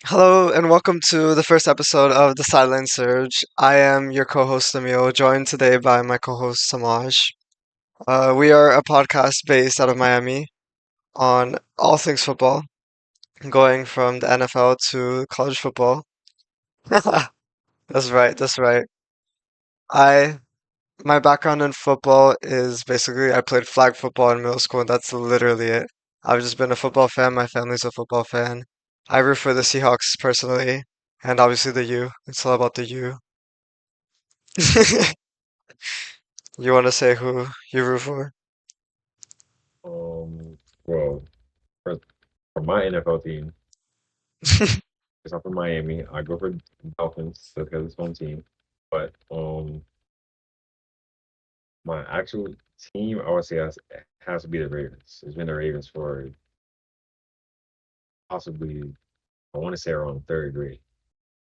Hello and welcome to the first episode of The Sideline Surge. I am your co-host Emil, joined today by my co-host Semaj. We are a podcast based out of Miami on all things football, going from the NFL to college football. That's right, that's right. I My background in football is basically I played flag football in middle school and that's literally it. I've just been a football fan, my family's a football fan. I root for the Seahawks personally, and obviously the U. It's all about the U. You want to say who you root for? Um, well, for, for my NFL team, because I'm from Miami, I go for Dolphins just because it's one team. But my actual team, I would say has to be the Ravens. It's been the Ravens for possibly, I want to say around third grade.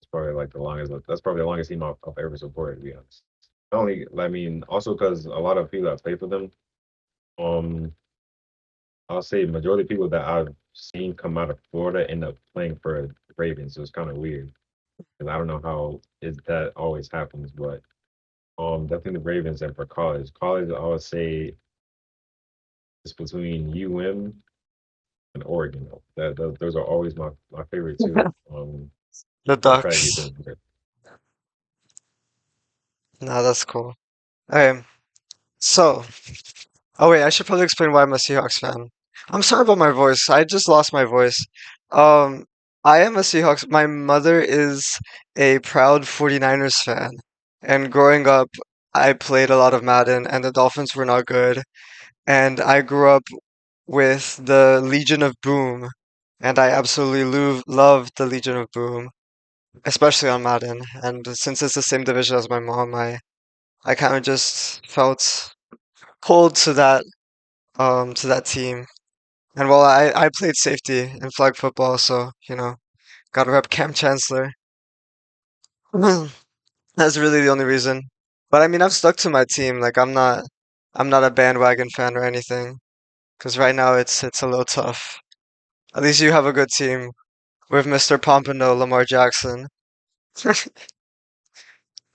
It's probably like the longest. That's probably the longest team I've ever supported, to be honest. Not only, I mean, also because a lot of people that play for them, um, I'll say majority of people that I've seen come out of Florida end up playing for the Ravens. So it's kind of weird. And I don't know how is that always happens, but definitely the Ravens. And for college, I would say it's between UM and Oregon. Those are always my favorite two. The I'll try to get Ducks. them there. No, that's cool. Okay, so, oh wait, I should probably explain why I'm a Seahawks fan. I'm sorry about my voice. I just lost my voice. Um, I am a Seahawks. My mother is a proud 49ers fan. And growing up, I played a lot of Madden, and the Dolphins were not good. And I grew up with the Legion of Boom, and I absolutely love the Legion of Boom, especially on Madden. And since it's the same division as my mom, I kind of just felt pulled to that team. And well, I played safety in flag football, so gotta rep Cam Chancellor. That's really the only reason. But I mean, I've stuck to my team. Like I'm not a bandwagon fan or anything. Because right now it's a little tough. At least you have a good team with Mr. Pompano, Lamar Jackson.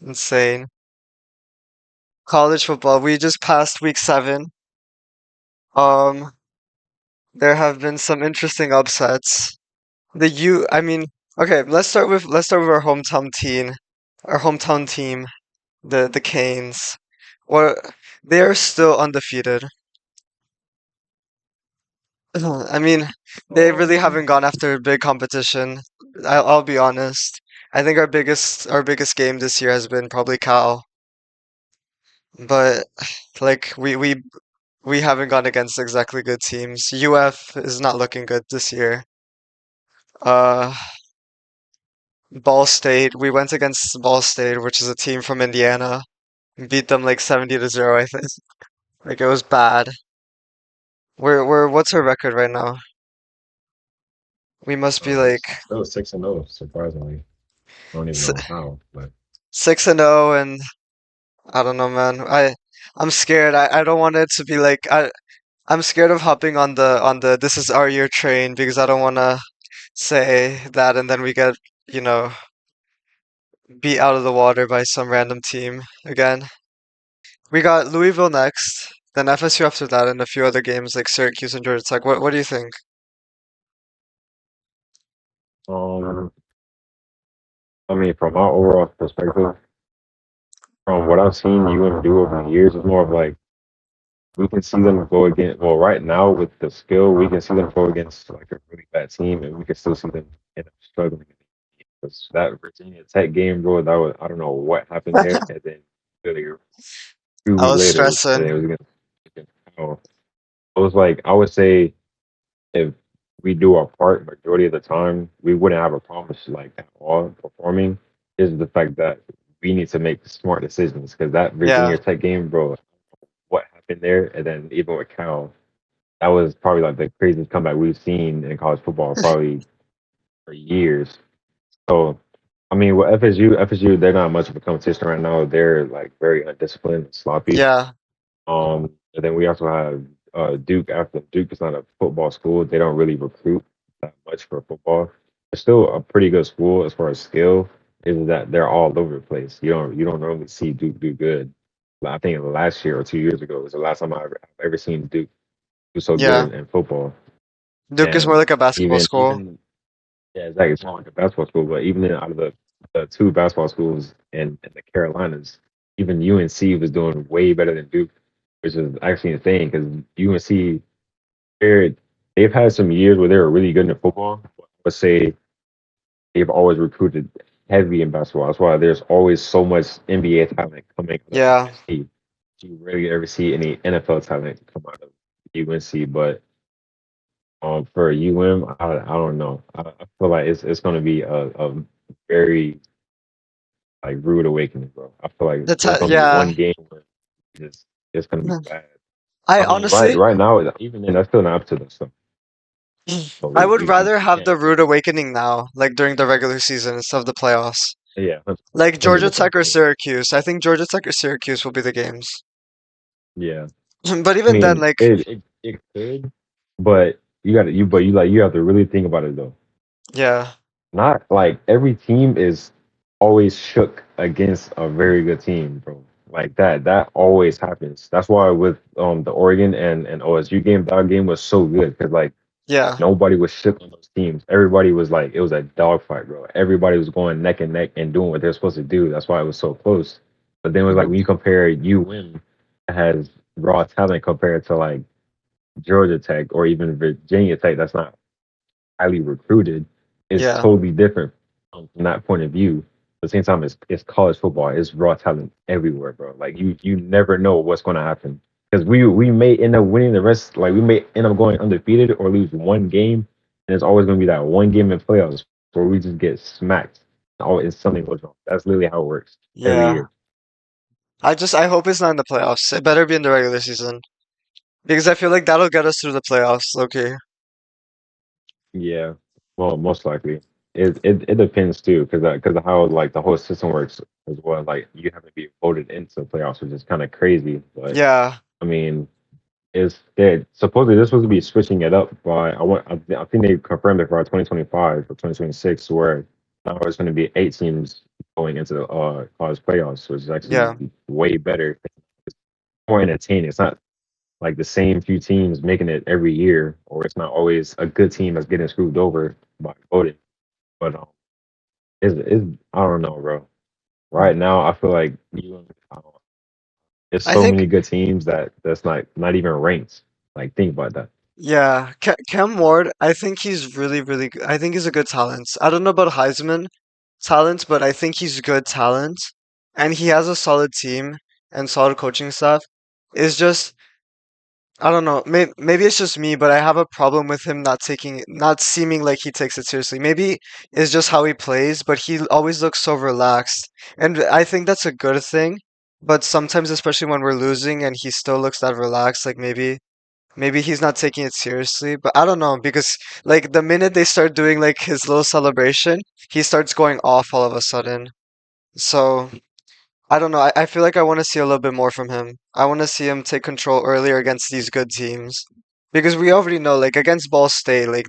Insane. College football. We just passed week 7. Um, there have been some interesting upsets. I mean, okay, let's start with our hometown team, the Canes. Or they're still undefeated. I mean, they really Um, haven't gone after big competition. I'll be honest. I think our biggest game this year has been probably Cal, but like we haven't gone against exactly good teams. UF is not looking good this year. Uh, Ball State, we went against Ball State, which is a team from Indiana, and beat them like 70-0, I think. Like it was bad. What's our record right now? We must be like still 6-0, surprisingly. I don't even s- know how, but 6-0, and I don't know, man. I'm scared. I don't want it to be like I'm scared of hopping on the this is our year train because I don't want to say that and then we get, you know, beat out of the water by some random team again. We got Louisville next, then FSU after that, and a few other games like Syracuse and Georgia Tech. What do you think? um, I mean, from my overall perspective, from what I've seen UM do over the years, it's more of like we can see them go against. Well, right now with the skill, we can see them go against like a really bad team, and we can still see them end up struggling. Because that Virginia Tech game, bro, that was I don't know what happened there, and then really a few I weeks was later, and stressing. it was against oh, it was like I would say if we do our part majority of the time, we wouldn't have a problem like at all performing. Is the fact that we need to make smart decisions because that Yeah. Virginia Tech game, bro, what happened there, and then even with Cal, that was probably like the craziest comeback we've seen in college football probably for years. So, I mean, with FSU, they're not much of a competition right now. They're like very undisciplined and sloppy. Yeah. And then we also have Duke. After Duke is not a football school, they don't really recruit that much for football. it's still a pretty good school as far as skill. Is that they're all over the place. You don't normally see Duke do good. I think last year or 2 years ago was the last time I've ever seen Duke do so good Yeah. in football. Duke is more And like a basketball even school. even yeah, exactly. It's not like a basketball school, but even out of the two basketball schools in the Carolinas, even UNC was doing way better than Duke, which is actually insane because UNC they're, they've had some years where they were really good in football. Let's say they've always recruited heavy in basketball. That's why there's always so much NBA talent coming out of Yeah. UNC. You rarely ever see any NFL talent come out of UNC, but for I don't know. I feel like it's going to be a very like rude awakening, bro. I feel like there's going to be Yeah. one game where it's going to be bad. I I mean, right honestly, right now, even then, that's still not up to them. So, but I we would we we, rather we have can't. the rude awakening now, like during the regular season instead of the playoffs. Yeah, Like hundred Georgia percent. Tech or Syracuse. I think Georgia Tech or Syracuse will be the games. Yeah, But I even then, mean, like, it could, but you have to really think about it though. yeah, Not like every team is always shook against a very good team, bro. Like that always happens. That's why with the Oregon and OSU game, that game was so good because like yeah, nobody was shook on those teams. Everybody was like it was a dogfight, bro. Everybody was going neck and neck and doing what they're supposed to do. That's why it was so close. But then it was like mhm, when you compare UM that has raw talent compared to like Georgia Tech or even Virginia Tech that's not highly recruited is yeah, totally different from that point of view. At the same time, it's college football. It's raw talent everywhere, bro. Like you never know what's going to happen because we may end up winning the rest. Like we may end up going undefeated or lose one game, and it's always going to be that one game in playoffs where we just get smacked. Always something goes wrong. That's literally how it works every yeah. year. I hope it's not in the playoffs. It better be in the regular season because I feel like that'll get us through the playoffs. Okay. Yeah, well, most likely. It depends too, because of how like the whole system works as well. Like you have to be voted into the playoffs, which is kind of crazy. But Yeah, I mean, it's that supposedly this was to be switching it up by I think they confirmed it for 2025 or 2026, where now it's going to be 8 teams going into the college playoffs, which is yeah, actually way better, more entertaining. It's not like the same few teams making it every year, or it's not always a good team that's getting screwed over by voting. But it's I don't know, bro. Right now, I feel like there's I so think many good teams that's not even ranked. Like think about that. yeah. Cam Ward. I think he's really, really good. I think he's a good talent. I don't know about Heisman talent, but I think he's good talent, and he has a solid team and solid coaching staff. It's just I don't know. Maybe it's just me, but I have a problem with him not seeming like he takes it seriously. Maybe it's just how he plays, but he always looks so relaxed. And I think that's a good thing. But sometimes, especially when we're losing and he still looks that relaxed, like maybe he's not taking it seriously. But I don't know because like the minute they start doing like his little celebration, he starts going off all of a sudden. So I don't know. I feel like I want to see a little bit more from him. I want to see him take control earlier against these good teams. Because we already know, like against Ball State, like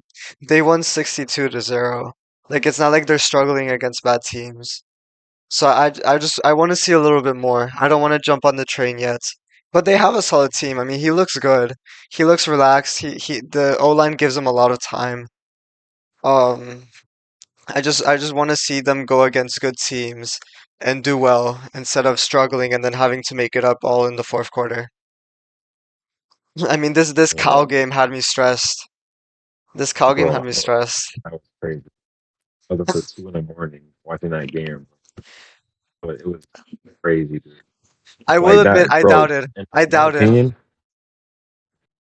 they won 62-0. Like it's not like they're struggling against bad teams. So I want to see a little bit more. I don't want to jump on the train yet. But they have a solid team. I mean, he looks good. He looks relaxed. He the O-line gives him a lot of time. Um, I just want to see them go against good teams and do well instead of struggling and then having to make it up all in the fourth quarter. I mean, this Cal Yeah, game had me stressed. This Cal game had bro, me stressed. that was crazy. I was up to 2 in the morning watching that game, but it was crazy, dude. I will Like admit, that, I bro. doubted. In I my doubted. opinion,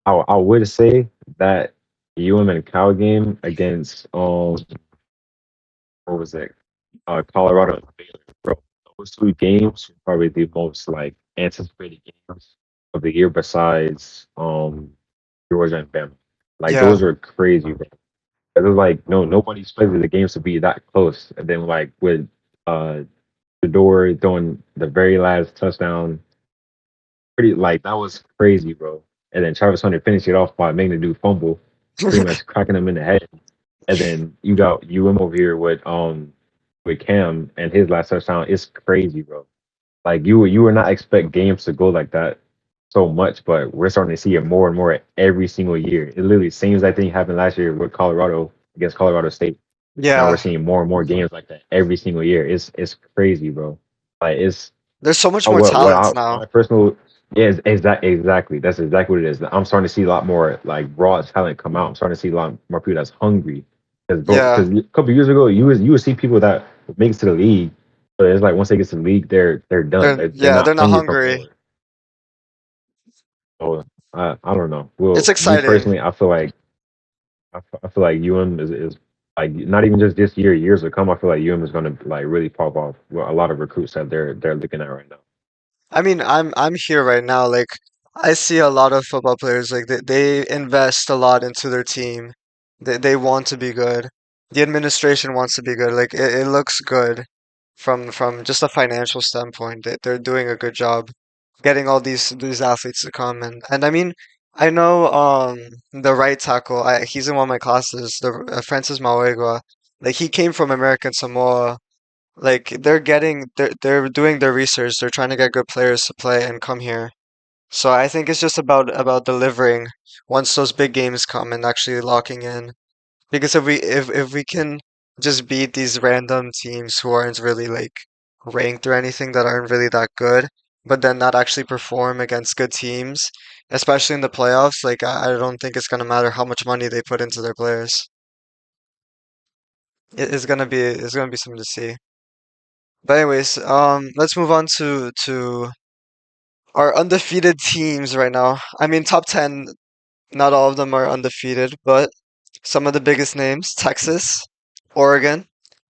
I would say that and Cal game against what was it? Colorado and Baylor, bro. Those 2 games were probably the most like anticipated games of the year besides Georgia and Bama. Like Yeah. those are crazy, bro. It was like nobody expected the games to be that close. And then like with uh Fedor throwing the very last touchdown, pretty like that was crazy, bro. And then Travis Hunter finished it off by making the dude fumble, pretty much cracking him in the head. and then you got UM over here with Cam and his last touchdown. It's crazy, bro. Like you would not expect games to go like that so much, but we're starting to see it more and more every single year. It literally seems like thing happened last year with Colorado against Colorado State. Now we're Yeah, seeing more and more games like that every single year. It's crazy, bro. Like it's there's so much more what talent I now. my personal yeah is that exactly that's exactly what it is. I'm starting to see a lot more like raw talent come out. I'm starting to see a lot more people that's hungry. Because bro, Yeah, because a couple years ago you would see people that make it to the league, but it's like once they get to the league, they're done. They're they're not not hungry for hungry. more. So I don't know. It's Well, me exciting. personally, I feel like UM is like not even just this year, years to come. I feel like UM is gonna like really pop off with a lot of recruits that they're looking at right now. I mean, I'm here right now. Like, I see a lot of football players. Like, they invest a lot into their team. They want to be good. The administration wants to be good. Like, it looks good from just a financial standpoint. They're doing a good job getting all these athletes to come. And I mean, I know the right tackle. He's in one of my classes. The Francis Mauegua. Like, he came from American Samoa. Like they're doing their research. They're trying to get good players to play and come here. So I think it's just about delivering once those big games come and actually locking in. Because if we can just beat these random teams who aren't really like ranked or anything that aren't really that good, but then not actually perform against good teams, especially in the playoffs, like I don't think it's gonna matter how much money they put into their players. It's gonna be something to see. But anyways, let's move on to our undefeated teams right now. I mean, top 10, not all of them are undefeated, but some of the biggest names, Texas, Oregon,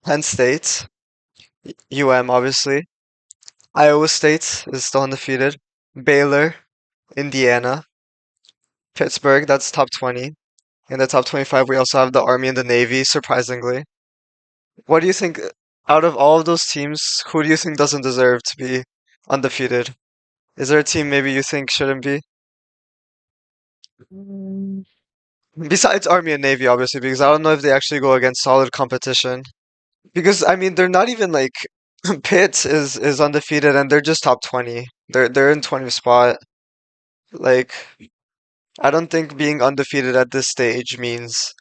Penn State, UM, obviously. Iowa State is still undefeated. Baylor, Indiana, Pittsburgh, that's top 20. In the top 25, we also have the Army and the Navy, surprisingly. What do you think, out of all of those teams, who do you think doesn't deserve to be undefeated? Is there a team maybe you think shouldn't be? Mm. Besides Army and Navy, obviously, because I don't know if they actually go against solid competition. Because I mean, they're not even like Pitt is undefeated and they're just top 20. They're in 20th spot. Like, I don't think being undefeated at this stage means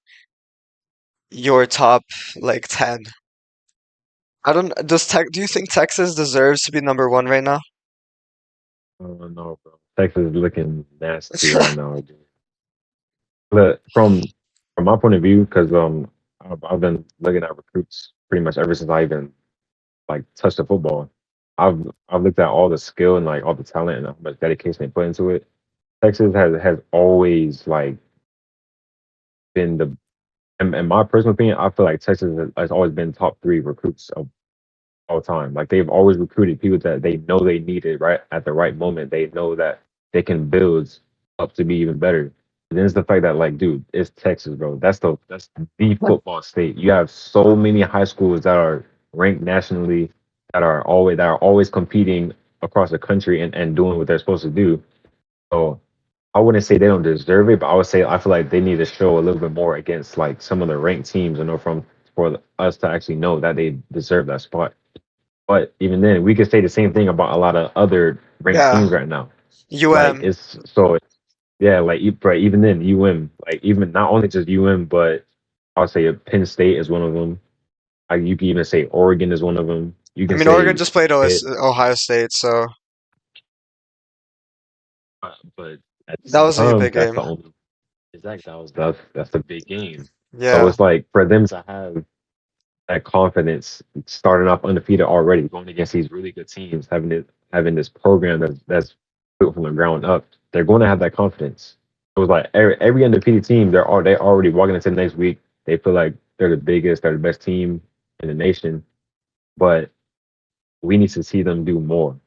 you're top like 10. I don't do you think Texas deserves to be number one right now? Oh no, bro. Texas is looking nasty right now. Dude. But from my point of view, because I've been looking at recruits pretty much ever since I even like touched the football. I've looked at all the skill and like all the talent and how much dedication they put into it. Texas has always like been the in my personal opinion, I feel like Texas has always been top three recruits of all time. Like they've always recruited people that they know they needed right at the right moment. They know that they can build up to be even better. And then it's the fact that like, dude, it's Texas, bro. That's the football state. You have so many high schools that are ranked nationally that are always competing across the country and doing what they're supposed to do. So I wouldn't say they don't deserve it, but I would say I feel like they need to show a little bit more against like some of the ranked teams, from for us to actually know that they deserve that spot. But even then, we could say the same thing about a lot of other ranked Yeah, teams right now. Like UM. it's so yeah, like right, even then UM, like even not only just UM, but I'll say Penn State is one of them. Like you can even say Oregon is one of them. You I can mean, Oregon say just played Pitt, Ohio State, so but at the that same was a time, big that's game. the only exact that's the big game. So Yeah, it's like for them to have that confidence starting off undefeated already, going against these really good teams, having this program that's built from the ground up, they're going to have that confidence. It was like every undefeated team, they already walking into the next week. They feel like they're the biggest, they're the best team in the nation, but we need to see them do more.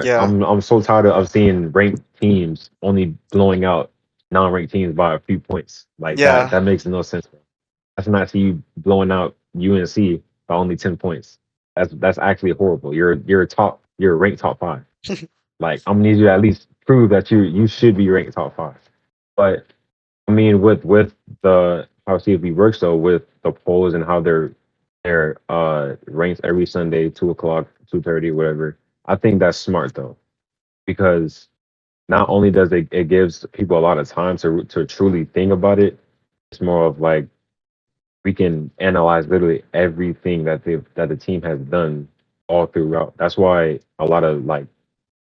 yeah, I'm so tired of seeing ranked teams only blowing out non-ranked teams by a few points. Like yeah. that makes no sense. That's not see you blowing out UNC by only 10 points. That's actually horrible. You're ranked top five. Like I'm gonna need you to at least prove that you should be ranked top five. But I mean with the how CFB works though with the polls and how they're ranked every Sunday, 2 o'clock, 2:30, whatever. I think that's smart though, because not only does it gives people a lot of time to truly think about it, it's more of like we can analyze literally everything that the team has done all throughout. That's why a lot of like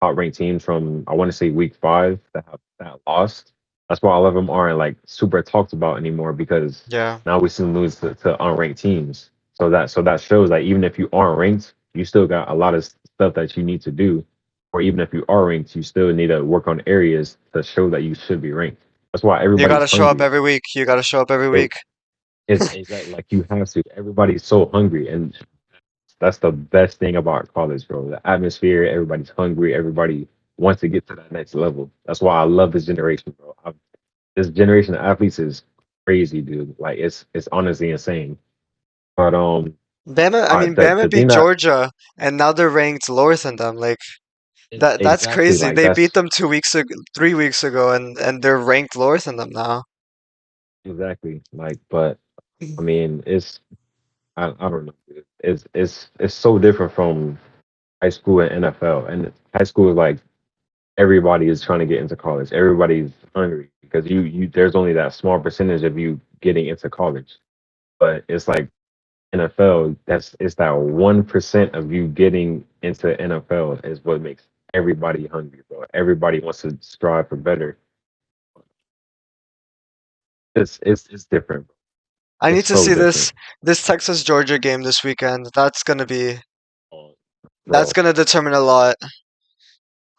outranked teams from I want to say week 5 that lost. That's why all of them aren't like super talked about anymore because Yeah. now we still lose to unranked teams. So that shows that even if you aren't ranked, you still got a lot of stuff that you need to do. Or even if you are ranked, you still need to work on areas to show that you should be ranked. That's why You everybody's gotta show up hungry. every week. You gotta show up every It, week. it's exactly like you have to. Everybody's so hungry, and that's the best thing about college, bro. The atmosphere, everybody's hungry, everybody wants to get to that next level. That's why I love this generation, bro. This generation of athletes is crazy, dude. Like it's honestly insane. But Bama, I mean, the Bama thing beat that Georgia, and now they're ranked lower than them. Like is that's exactly crazy. like They beat that's them 2 weeks ago, 3 weeks ago, and they're ranked lower than them now. exactly like. But I mean, I don't know. Dude. It's so different from high school and NFL. And high school is like everybody is trying to get into college. Everybody's hungry because you there's only that small percentage of you getting into college. But it's like NFL, that's it's that 1% of you getting into NFL is what makes everybody hungry, bro. Everybody wants to strive for better. It's different, bro. I It's need to so see this different. Texas Georgia game this weekend. Oh, That's bro. gonna determine a lot.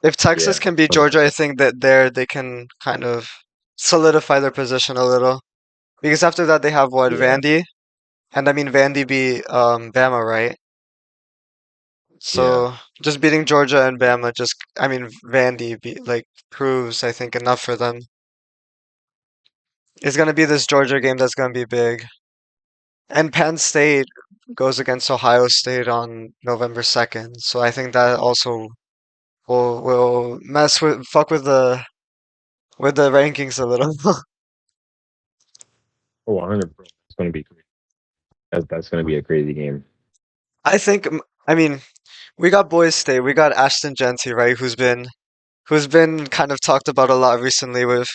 If Texas Yeah, can beat Georgia, I 100%. think that there they can kind of solidify their position a little. Because after that they have what, Yeah, Vandy? And I mean Vandy beat Bama, right? yeah. So just beating Georgia and Bama just I mean Vandy like proves I think enough for them. It's gonna be this Georgia game that's gonna be big. And Penn State goes against Ohio State on November 2nd. So I think that also will mess with fuck with the rankings a little. Oh, 100, bro. It's gonna be crazy. That's gonna be a crazy game. I think I mean we got Boys State, we got Ashton Genty, right, who's been kind of talked about a lot recently with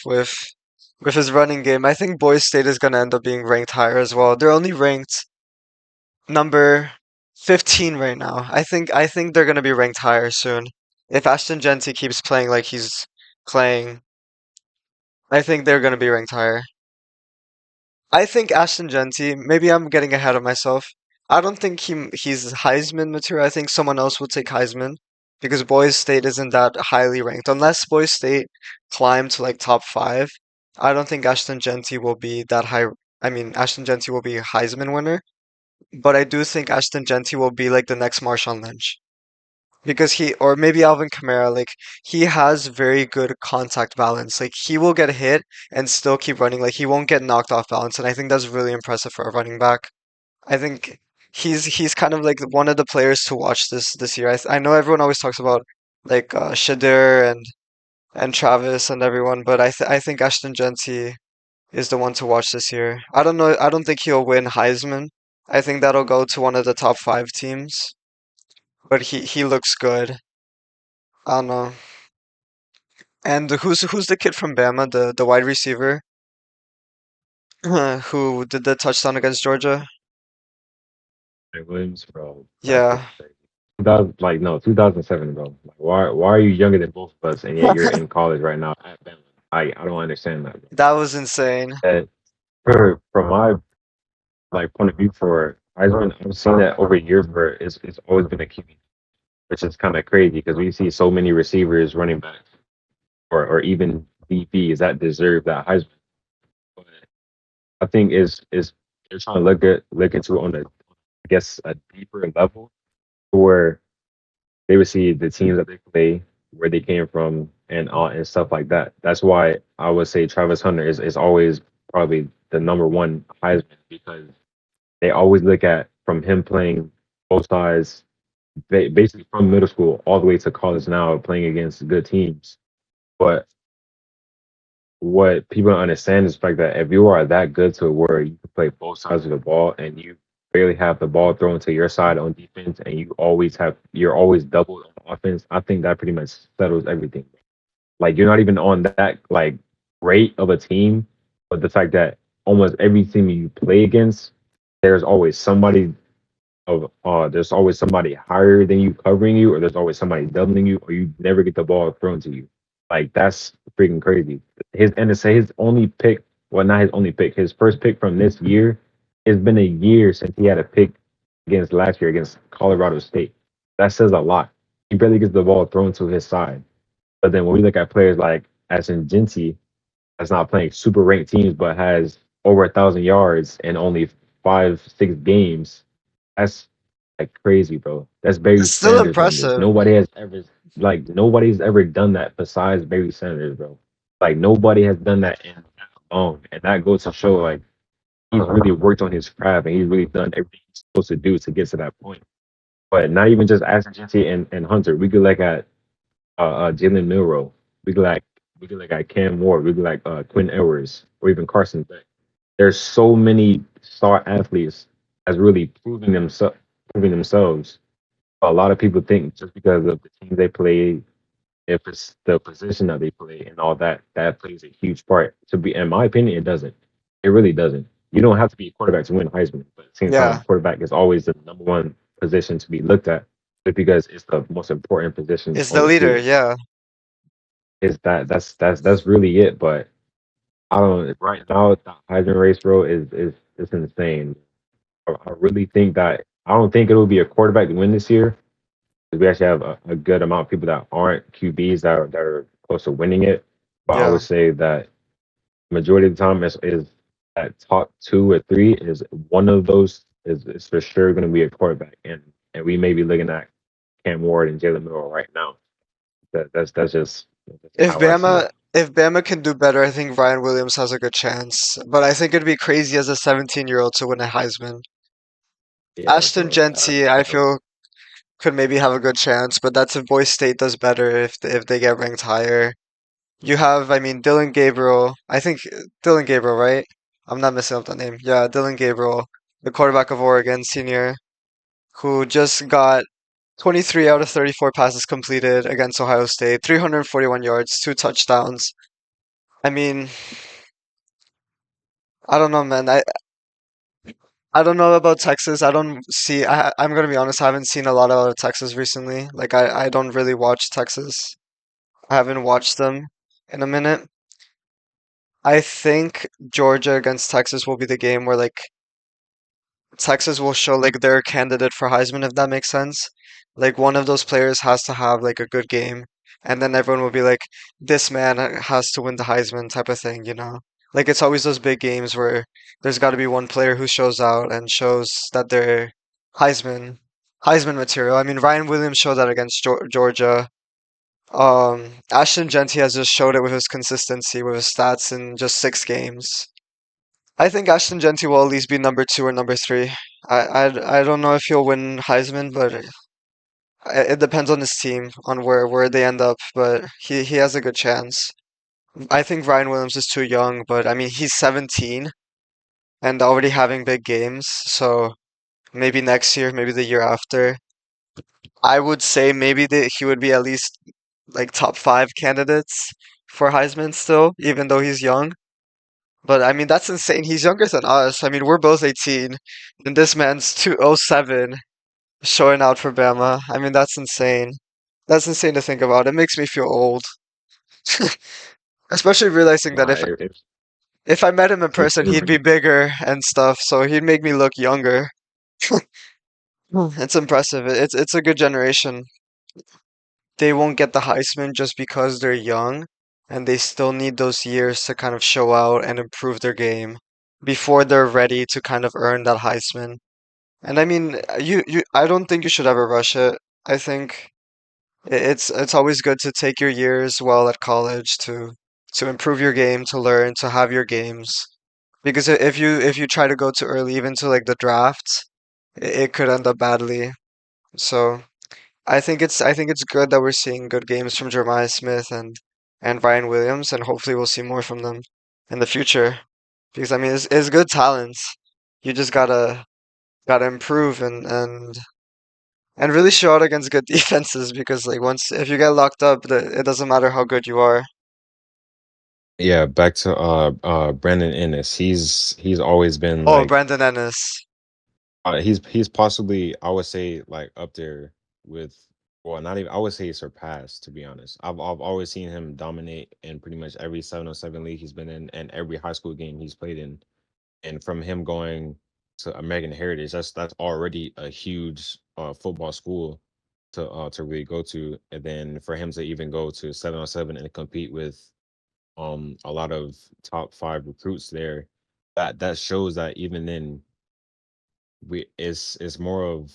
his running game. I think Boys State is gonna end up being ranked higher as well. They're only ranked number 15 right now. I think they're gonna be ranked higher soon. If Ashton Genty keeps playing like he's playing, I think they're gonna be ranked higher. I think Ashton Genty, maybe I'm getting ahead of myself. I don't think he's Heisman material. I think someone else would take Heisman because Boys State isn't that highly ranked. Unless Boys State climb to like top 5, I don't think Ashton Genty will be that high. I mean, Ashton Genty will be a Heisman winner, but I do think Ashton Genty will be like the next Marshawn Lynch because or maybe Alvin Kamara, like he has very good contact balance. Like he will get hit and still keep running. Like he won't get knocked off balance, and I think that's really impressive for a running back. I think he's kind of like one of the players to watch this year. I know everyone always talks about like Shadir and Travis and everyone, but I think Ashton Genty is the one to watch this year. I don't know. I don't think he'll win Heisman. I think that'll go to one of the top 5 teams, but he looks good. I don't know. And who's the kid from Bama, the wide receiver, who did the touchdown against Georgia? Hey, Williams, bro. That kid Yeah, is crazy. 2000, like no, 2007, bro. Like, why are you younger than both of us and yet you're in college right now at Bama? I don't understand that, bro. that was insane. And from my like point of view for Heisman, I've seen that over years where it's always been a QB, which is kind of crazy because we see so many receivers, running backs, or even DBs that deserve that Heisman. But I think is they're trying to look into it on a I guess a deeper level where they would see the teams that they play, where they came from, and stuff like that. That's why I would say Travis Hunter is always probably the number one Heisman because they always look at from him playing both sides, basically from middle school all the way to college now, playing against good teams. But what people don't understand is the fact that if you are that good to where you can play both sides of the ball and you barely have the ball thrown to your side on defense and you're always doubled on offense, I think that pretty much settles everything. Like you're not even on that like great of a team, but the fact that almost every team you play against, there's always somebody there's always somebody higher than you covering you, or there's always somebody doubling you, or you never get the ball thrown to you. Like that's freaking crazy. His and to say his only pick, well, not his only pick, his first pick from this year. It's been a year since he had a pick against last year against Colorado State. That says a lot. He barely gets the ball thrown to his side. But then when we look at players like Ashton Genty, that's not playing super ranked teams, but has over 1,000 yards in only 5, 6 games, that's like crazy, bro. That's Barry It's still Sanders numbers. impressive. Nobody's ever done that besides Barry Sanders, bro. Like nobody has done that in that long, and that goes to show like he's really worked on his craft and he's really done everything he's supposed to do to get to that point. But not even just Ashton Genty and Hunter. We could look at Jalen Milrow. We could like we could look at Cam Ward. We could like Quinn Ewers or even Carson Beck. There's so many star athletes as really proving themselves. A lot of people think just because of the team they play, if it's the position that they play and all that, that plays a huge part. To be, in my opinion, it doesn't. It really doesn't. You don't have to be a quarterback to win Heisman, but at the same time, Yeah, quarterback is always the number one position to be looked at, just because it's the most important position it's on the the leader. field. Yeah. Is that's really it. But I don't right now the Heisman race, bro, is insane. I really think that I don't think it will be a quarterback to win this year. We actually have a good amount of people that aren't QBs that are close to winning it. But I would Yeah. say that majority of the time is that top 2 or 3 is one of those is for sure going to be a quarterback, and we may be looking at Cam Ward and Jalen Miller right now. That's just If how I see Bama it. if Bama can do better, I think Ryan Williams has a good chance. But I think it'd be crazy as a 17-year-old to win a Heisman. Yeah, Ashton bro. Genty, I feel, could maybe have a good chance, but that's if Boise State does better if they get ranked higher. You have, I mean, Dylan Gabriel. I think Dylan Gabriel, right? I'm not messing up the name. Yeah, Dylan Gabriel, the quarterback of Oregon, senior, who just got 23 out of 34 passes completed against Ohio State, 341 yards, 2 touchdowns. I mean, I don't know, man. I don't know about Texas. I don't see. I'm gonna be honest. I haven't seen a lot out of Texas recently. Like I don't really watch Texas. I haven't watched them in a minute. I think Georgia against Texas will be the game where like Texas will show like their candidate for Heisman, if that makes sense. Like one of those players has to have like a good game, and then everyone will be like, this man has to win the Heisman type of thing, you know? Like it's always those big games where there's got to be one player who shows out and shows that they're Heisman, Heisman material. I mean, Ryan Williams showed that against Georgia. Ashton Genty has just showed it with his consistency, with his stats in just 6 games. I think Ashton Genty will at least be number 2 or number 3. I don't know if he'll win Heisman, but it depends on his team, on where they end up. But he has a good chance. I think Ryan Williams is too young, but I mean he's 17 and already having big games. So maybe next year, maybe the year after, I would say maybe that he would be at least like top 5 candidates for Heisman still, even though he's young. But I mean, that's insane. He's younger than us. I mean, we're both 18, and this man's 207 showing out for Bama. I mean, that's insane. That's insane to think about. It makes me feel old. Especially realizing that Nah, it's if I met him in person, he'd be insane. bigger and stuff, so he'd make me look younger. It's impressive. It's a good generation. They won't get the Heisman just because they're young, and they still need those years to kind of show out and improve their game before they're ready to kind of earn that Heisman. And I mean, I don't think you should ever rush it. I think it's always good to take your years while at college to improve your game, to learn, to have your games. Because if you try to go too early, even to like the drafts, it could end up badly. So I think it's good that we're seeing good games from Jeremiah Smith, and and Ryan Williams, and hopefully we'll see more from them in the future. Because I mean, it's good talents. You just gotta improve and really show out against good defenses. Because like once if you get locked up, it doesn't matter how good you are. Yeah, back to Brandon Ennis. He's always been Oh, like Brandon Ennis. he's possibly, I would say, like up there with, well, not even, I would say surpassed, to be honest. I've always seen him dominate in pretty much every 7-on-7 league he's been in and every high school game he's played in. And from him going to American Heritage, that's already a huge football school to really go to. And then for him to even go to 7-on-7 and compete with a lot of top 5 recruits there, that shows that even then we it's more of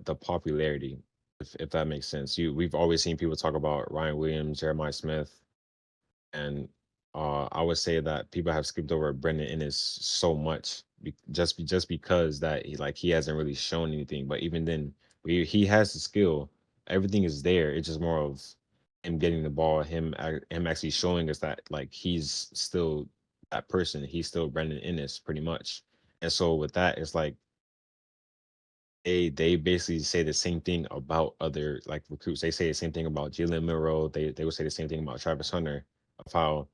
the popularity, if that makes sense. We've always seen people talk about Ryan Williams, Jeremiah Smith, and I would say that people have skipped over Brendan Ennis so much, just because that he hasn't really shown anything. But even then, he has the skill. Everything is there. It's just more of him getting the ball, him actually showing us that like he's still that person. He's still Brendan Ennis, pretty much. And so with that, it's like they basically say the same thing about other like recruits. They say the same thing about Jalen Milroe. They would say the same thing about Travis Hunter, of how,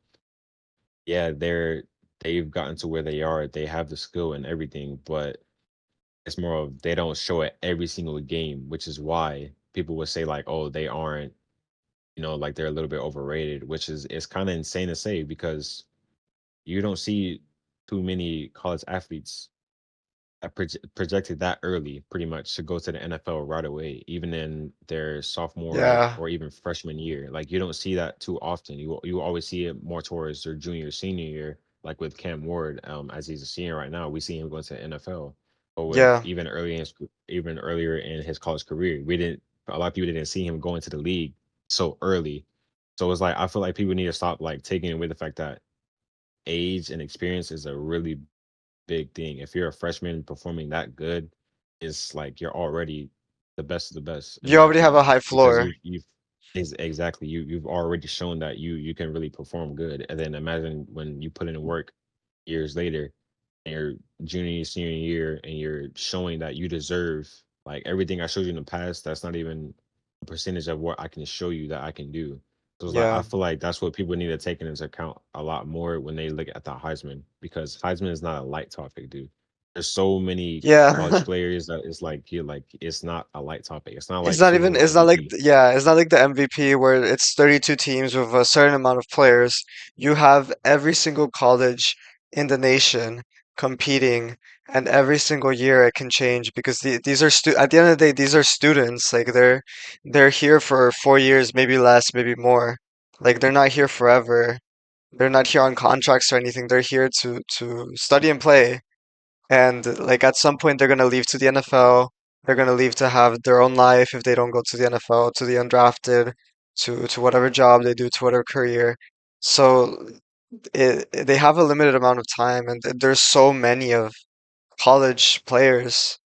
yeah, they've gotten to where they are. They have the skill and everything, but it's more of they don't show it every single game, which is why people would say like, oh, they aren't, like they're a little bit overrated, which is it's kind of insane to say because you don't see too many college athletes projected that early, pretty much to go to the NFL right away, even in their sophomore Yeah, or even freshman year. Like you don't see that too often. You always see it more towards their junior senior year, like with Cam Ward, as he's a senior right now. We see him going to the NFL, but with yeah, even earlier in his college career, we didn't. A lot of people didn't see him go into the league so early. So it's like I feel like people need to stop like taking away the fact that age and experience is a really big thing. If you're a freshman performing that good, it's like you're already the best of the best, in you my already have a opinion, high because floor. exactly you've already shown that you can really perform good. And then imagine when you put in work years later in your junior senior year and you're showing that you deserve like everything I showed you in the past. That's not even a percentage of what I can show you that I can do. So it's like I Yeah, feel like that's what people need to take into account a lot more when they look at the Heisman, because Heisman is not a light topic, dude. There's so many college yeah. players that it's like you like it's not a light topic. It's not It's like not Super even, Bowl it's not like, MVP. yeah, it's not like the MVP where it's 32 teams with a certain amount of players. You have every single college in the nation competing, and every single year it can change because these are at the end of the day, these are students. Like they're here for 4 years, maybe less, maybe more. Like they're not here forever. They're not here on contracts or anything. They're here to study and play. And like at some point they're gonna leave to the NFL. They're gonna leave to have their own life if they don't go to the NFL, to the undrafted, to whatever job they do, to whatever career. So they have a limited amount of time, and there's so many of college players.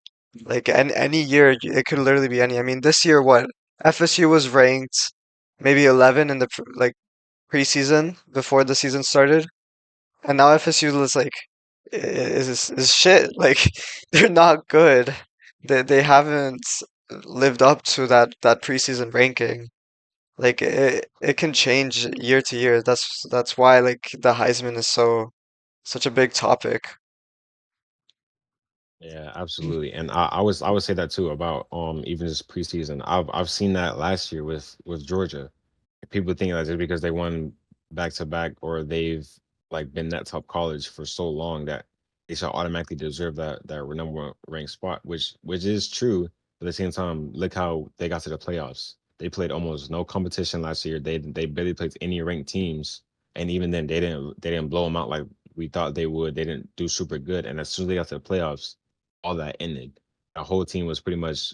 Like any year, it could literally be any. I mean, this year, what? FSU was ranked maybe 11 in the like preseason before the season started. And now FSU is like is shit. Like they're not good. They haven't lived up to that preseason ranking. Like it can change year to year. That's why like the Heisman is such a big topic. Yeah, absolutely. And I would say that too about even just preseason. I've seen that last year with Georgia. People think that just because they won back to back or they've like been that top college for so long that they should automatically deserve that number one ranked spot, which is true. But at the same time, look how they got to the playoffs. They played almost no competition last year. They barely played any ranked teams, and even then they didn't blow them out like we thought they would. They didn't do super good, and as soon as they got to the playoffs, all that ended. The whole team was pretty much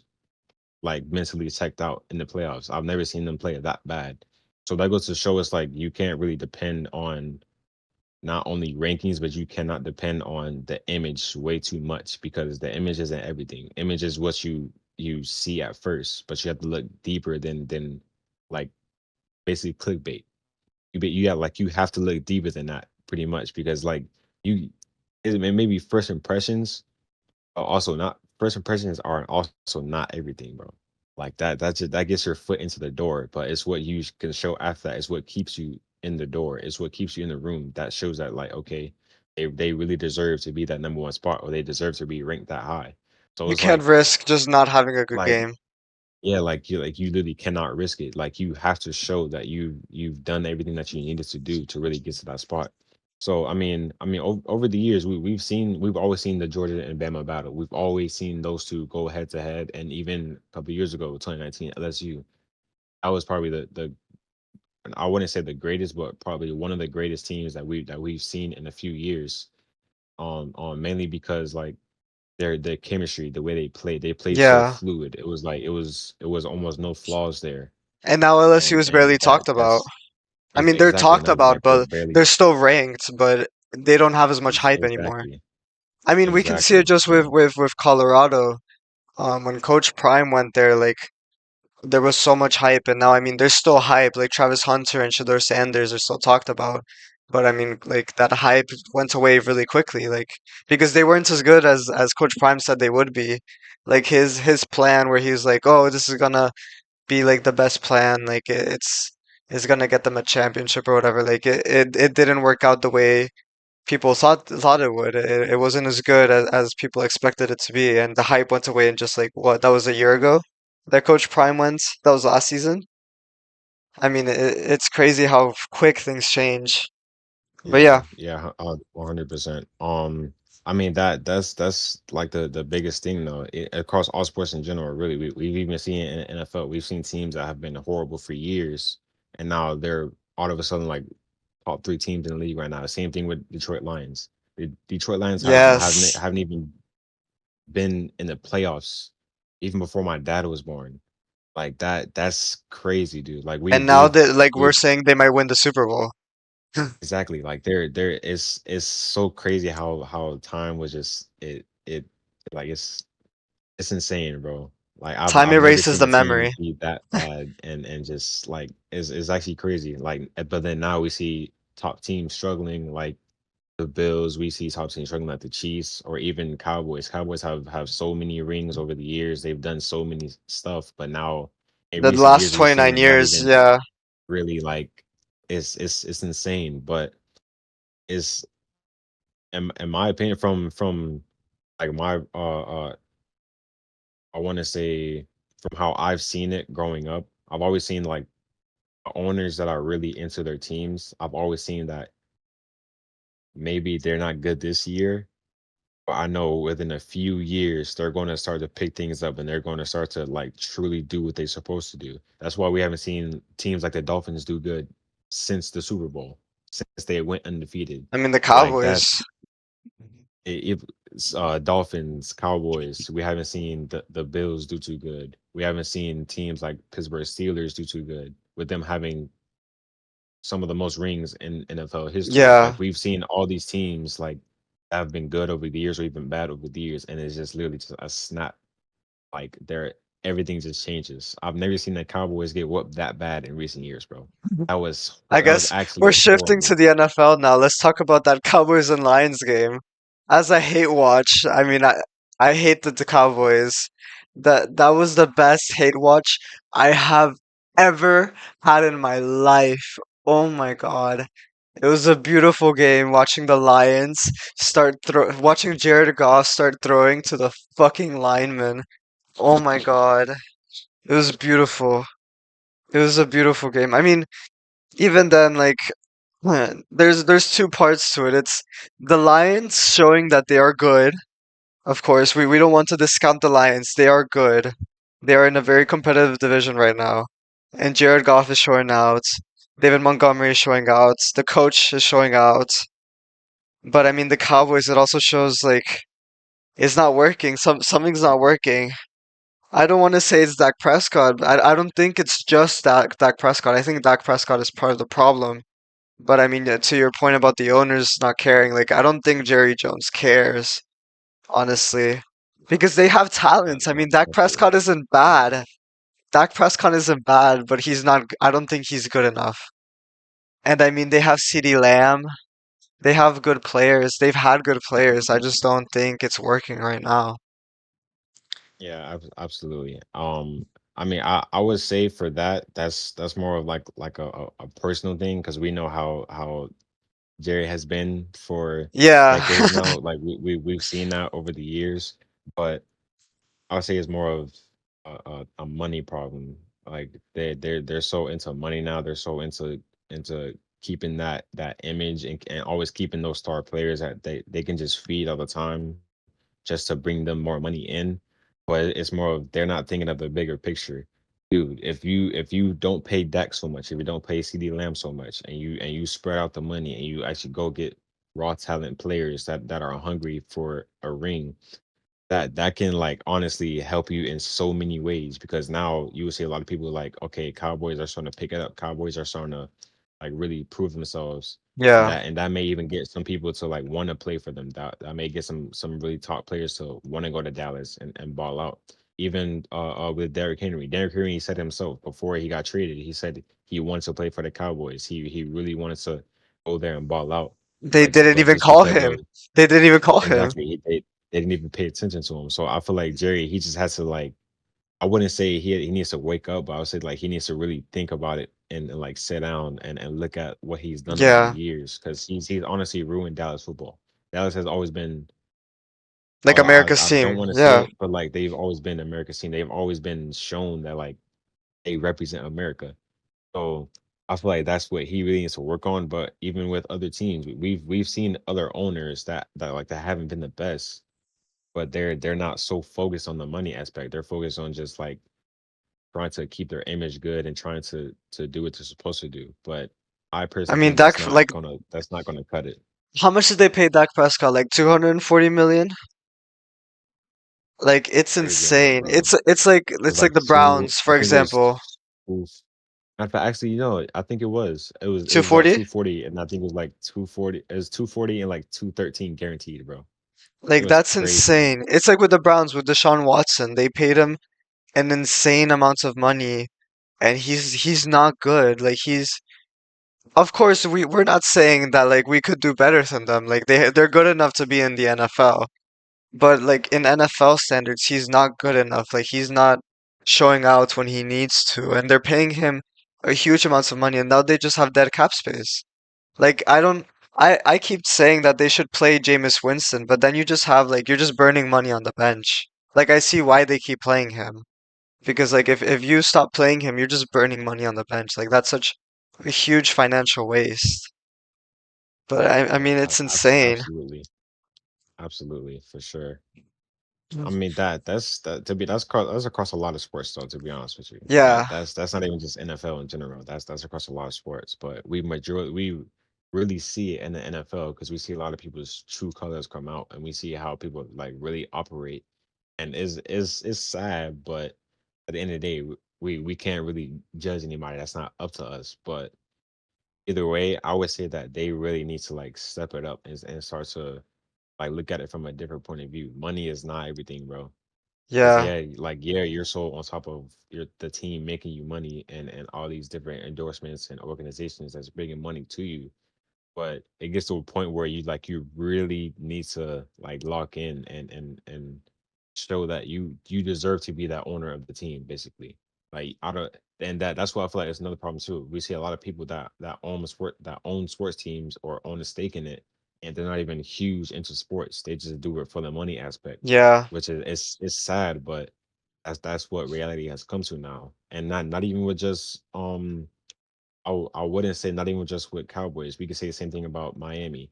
like mentally checked out in the playoffs. I've never seen them play that bad. So that goes to show us like you can't really depend on not only rankings, but you cannot depend on the image way too much, because the image isn't everything. Image is what you see at first, but you have to look deeper than like basically clickbait. you got like you have to look deeper than that pretty much because like you it may maybe first impressions are also not first impressions are also not everything, bro. Like that's just that gets your foot into the door, but it's what you can show after that. It's what keeps you in the door. It's what keeps you in the room. That shows that like okay, they really deserve to be that number one spot or they deserve to be ranked that high. So You it's can't risk just not having a good like game. yeah, like you literally cannot risk it. Like you have to show that you've done everything that you needed to do to really get to that spot. So over the years we've always seen the Georgia and Bama battle. We've always seen those two go head to head, and even a couple of years ago, 2019 LSU, that was probably the I wouldn't say the greatest, but probably one of the greatest teams that we've seen in a few years. Mainly because like their chemistry, the way they played so Yeah. fluid. It was like it was almost no flaws there. And now LSU is And barely talked about. that's I mean, they're exactly talked now about, like they're but barely they're still ranked, but they don't have as much hype anymore. exactly I mean, we can see it exactly. just with So with Colorado. When Coach Prime went there, like there was so much hype, and now I mean, there's still hype. Like Travis Hunter and Shador Sanders are still talked about, but I mean, like that hype went away really quickly, like because they weren't as good as Coach Prime said they would be. Like his plan, where he's like, oh, this is gonna be like the best plan, like it's gonna get them a championship or whatever. Like it didn't work out the way people thought it would. It wasn't as good as people expected it to be, and the hype went away in just like what, that was a year ago that Coach Prime went. That was last season. I mean, it's crazy how quick things change. But yeah, yeah, yeah, 100%. I mean that's like the biggest thing though. Across all sports in general, really. We've even seen it in the NFL. We've seen teams that have been horrible for years, and now they're all of a sudden like top three teams in the league right now. Same thing with Detroit Lions. The Detroit Lions yes. haven't even been in the playoffs even before my dad was born. Like that's crazy, dude. Like And now that like we're saying they might win the Super Bowl. exactly like there is it's so crazy how time was just like it's insane, bro. Like Time I've never erases seen the a team memory. be that bad and just like is actually crazy. Like but then now we see top teams struggling like the Bills, we see top teams struggling like the Chiefs or even Cowboys. Cowboys have so many rings over the years. They've done so many stuff, but now in The recent last years we've seen 29 them not years, even yeah. really like it's insane. But it's in my opinion from like my I want to say from how I've seen it growing up, I've always seen like owners that are really into their teams. I've always seen that maybe they're not good this year, but I know within a few years they're going to start to pick things up and they're going to start to like truly do what they're supposed to do. That's why we haven't seen teams like the Dolphins do good since the Super Bowl, since they went undefeated. I mean, the Like Cowboys. that's if Dolphins, Cowboys, we haven't seen the Bills do too good. We haven't seen teams like Pittsburgh Steelers do too good with them having some of the most rings in NFL history. Yeah. Like we've seen all these teams like have been good over the years or even bad over the years, and it's just literally just a snap. Like they're everything just changes. I've never seen the Cowboys get whooped that bad in recent years, bro. I That was guess we're actually shifting to horrible. the NFL now. Let's talk about that Cowboys and Lions game. As a hate watch, I mean, I hate the Cowboys. That was the best hate watch I have ever had in my life. Oh my God. It was a beautiful game watching the Lions watching Jared Goff start throwing to the fucking lineman. Oh my God. It was beautiful. It was a beautiful game. I mean, even then, like, there's two parts to it. It's the Lions showing that they are good. Of course, we don't want to discount the Lions. They are good. They are in a very competitive division right now. And Jared Goff is showing out. David Montgomery is showing out. The coach is showing out. But I mean, the Cowboys, it also shows like it's not working. Something's not working. I don't want to say it's Dak Prescott. I don't think it's just Dak Prescott. I think Dak Prescott is part of the problem. But I mean, to your point about the owners not caring, like I don't think Jerry Jones cares, honestly, because they have talents. I mean, Dak That's Prescott isn't bad. Dak Prescott isn't bad, but he's not. I don't think he's good enough. And I mean, they have CeeDee Lamb. They have good players. They've had good players. I just don't think it's working right now. Yeah, absolutely. I mean, I would say for that, that's more of like a personal thing because we know how Jerry has been for Yeah. decades now. Like we've seen that over the years, but I would say it's more of a money problem. Like they're so into money now. They're so into keeping that image and always keeping those star players that they can just feed all the time just to bring them more money in. But it's more of they're not thinking of the bigger picture. Dude, if you don't pay Dak so much, if you don't pay CD Lamb so much, and you spread out the money and you actually go get raw talent players that are hungry for a ring, that can like honestly help you in so many ways because now you will see a lot of people like, okay, Cowboys are starting to pick it up. Cowboys are starting to like really prove themselves. And Yeah. that may even get some people to like want to play for them. That may get some really top players to want to go to Dallas and ball out. Even with Derrick Henry. Derrick Henry said himself before he got traded, he said he wanted to play for the Cowboys. He really wanted to go there and ball out. They didn't But even just call because him. of They didn't even call him. exactly they didn't even pay attention to him. So I feel like Jerry, he just has to like I wouldn't say he needs to wake up, but I would say like he needs to really think about it and like sit down and look at what he's done over the Yeah. years because he's honestly ruined Dallas football. Dallas has always been Like America's I don't team. want to say Yeah. it, but like they've always been America's team. They've always been shown that like they represent America. So I feel like that's what he really needs to work on. But even with other teams, we've seen other owners that haven't been the best, but they're not so focused on the money aspect. They're focused on just like trying to keep their image good and trying to do what they're supposed to do. But I I personally mean, think Dak, like, that's not gonna cut it. how much did they pay Dak Prescott? Like 240 million? Like, it's Crazy amount, insane. bro. It was It's like like the two. Browns, I for think it example. was two. In fact, actually, I think it was about 240? 240, and I think it was like 240. It was 240 and like 213 guaranteed, bro. It Like, was that's crazy. insane. It's like with the Browns with Deshaun Watson. They paid him an insane amount of money, and he's not good. Like, of course, we're not saying that like we could do better than them. Like they're good enough to be in the NFL. But like in NFL standards, he's not good enough. Like he's not showing out when he needs to, and they're paying him a huge amounts of money, and now they just have dead cap space. Like I don't, I keep saying that they should play Jameis Winston, but then you just have like you're just burning money on the bench. Like I see why they keep playing him because like if you stop playing him, you're just burning money on the bench. Like that's such a huge financial waste. But I Yeah, mean it's insane. absolutely, absolutely, for sure. I Mm. mean that's across a lot of sports though, to be honest with you. Yeah, That's not even just NFL in general. That's across a lot of sports. But we really see it in the NFL because we see a lot of people's true colors come out and we see how people like really operate. And is sad, but at the end of the day, we can't really judge anybody. That's not up to us. But either way, I would say that they really need to like step it up and start to like look at it from a different point of view. Money is not everything, bro. Because yeah, yeah, you're so on top of the team making you money and all these different endorsements and organizations that's bringing money to you. But it gets to a point where you really need to like lock in and show that you deserve to be that owner of the team, basically. Like out of and that's what I feel like it's another problem too. We see a lot of people that own sports teams or own a stake in it, and they're not even huge into sports. They just do it for the money aspect, yeah, which is it's sad, but that's what reality has come to now. And not even with just I wouldn't say not even just with Cowboys. We could say the same thing about Miami.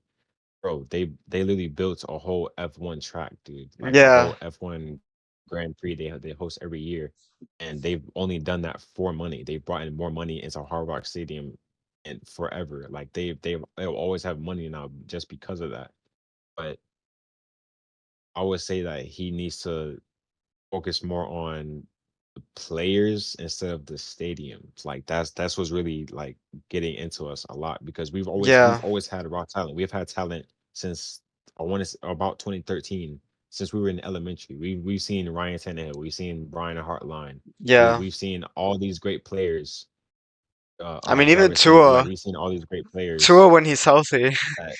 Bro, they literally built a whole F1 track, dude. Like a yeah, whole F1 Grand Prix they host every year. And they've only done that for money. They brought in more money into Hard Rock Stadium and forever. Like they'll always have money now just because of that. But I would say that he needs to focus more on the players instead of the stadiums. Like that's what's really like getting into us a lot because we've yeah, always had raw talent. We've had talent since I want to about 2013 since we were in elementary. We've seen Ryan Tannehill, we've seen Brian Hartline, yeah, we've seen all these great players I mean, even Jarvis. He Tua, like we've seen all these great Tua players when he's healthy, that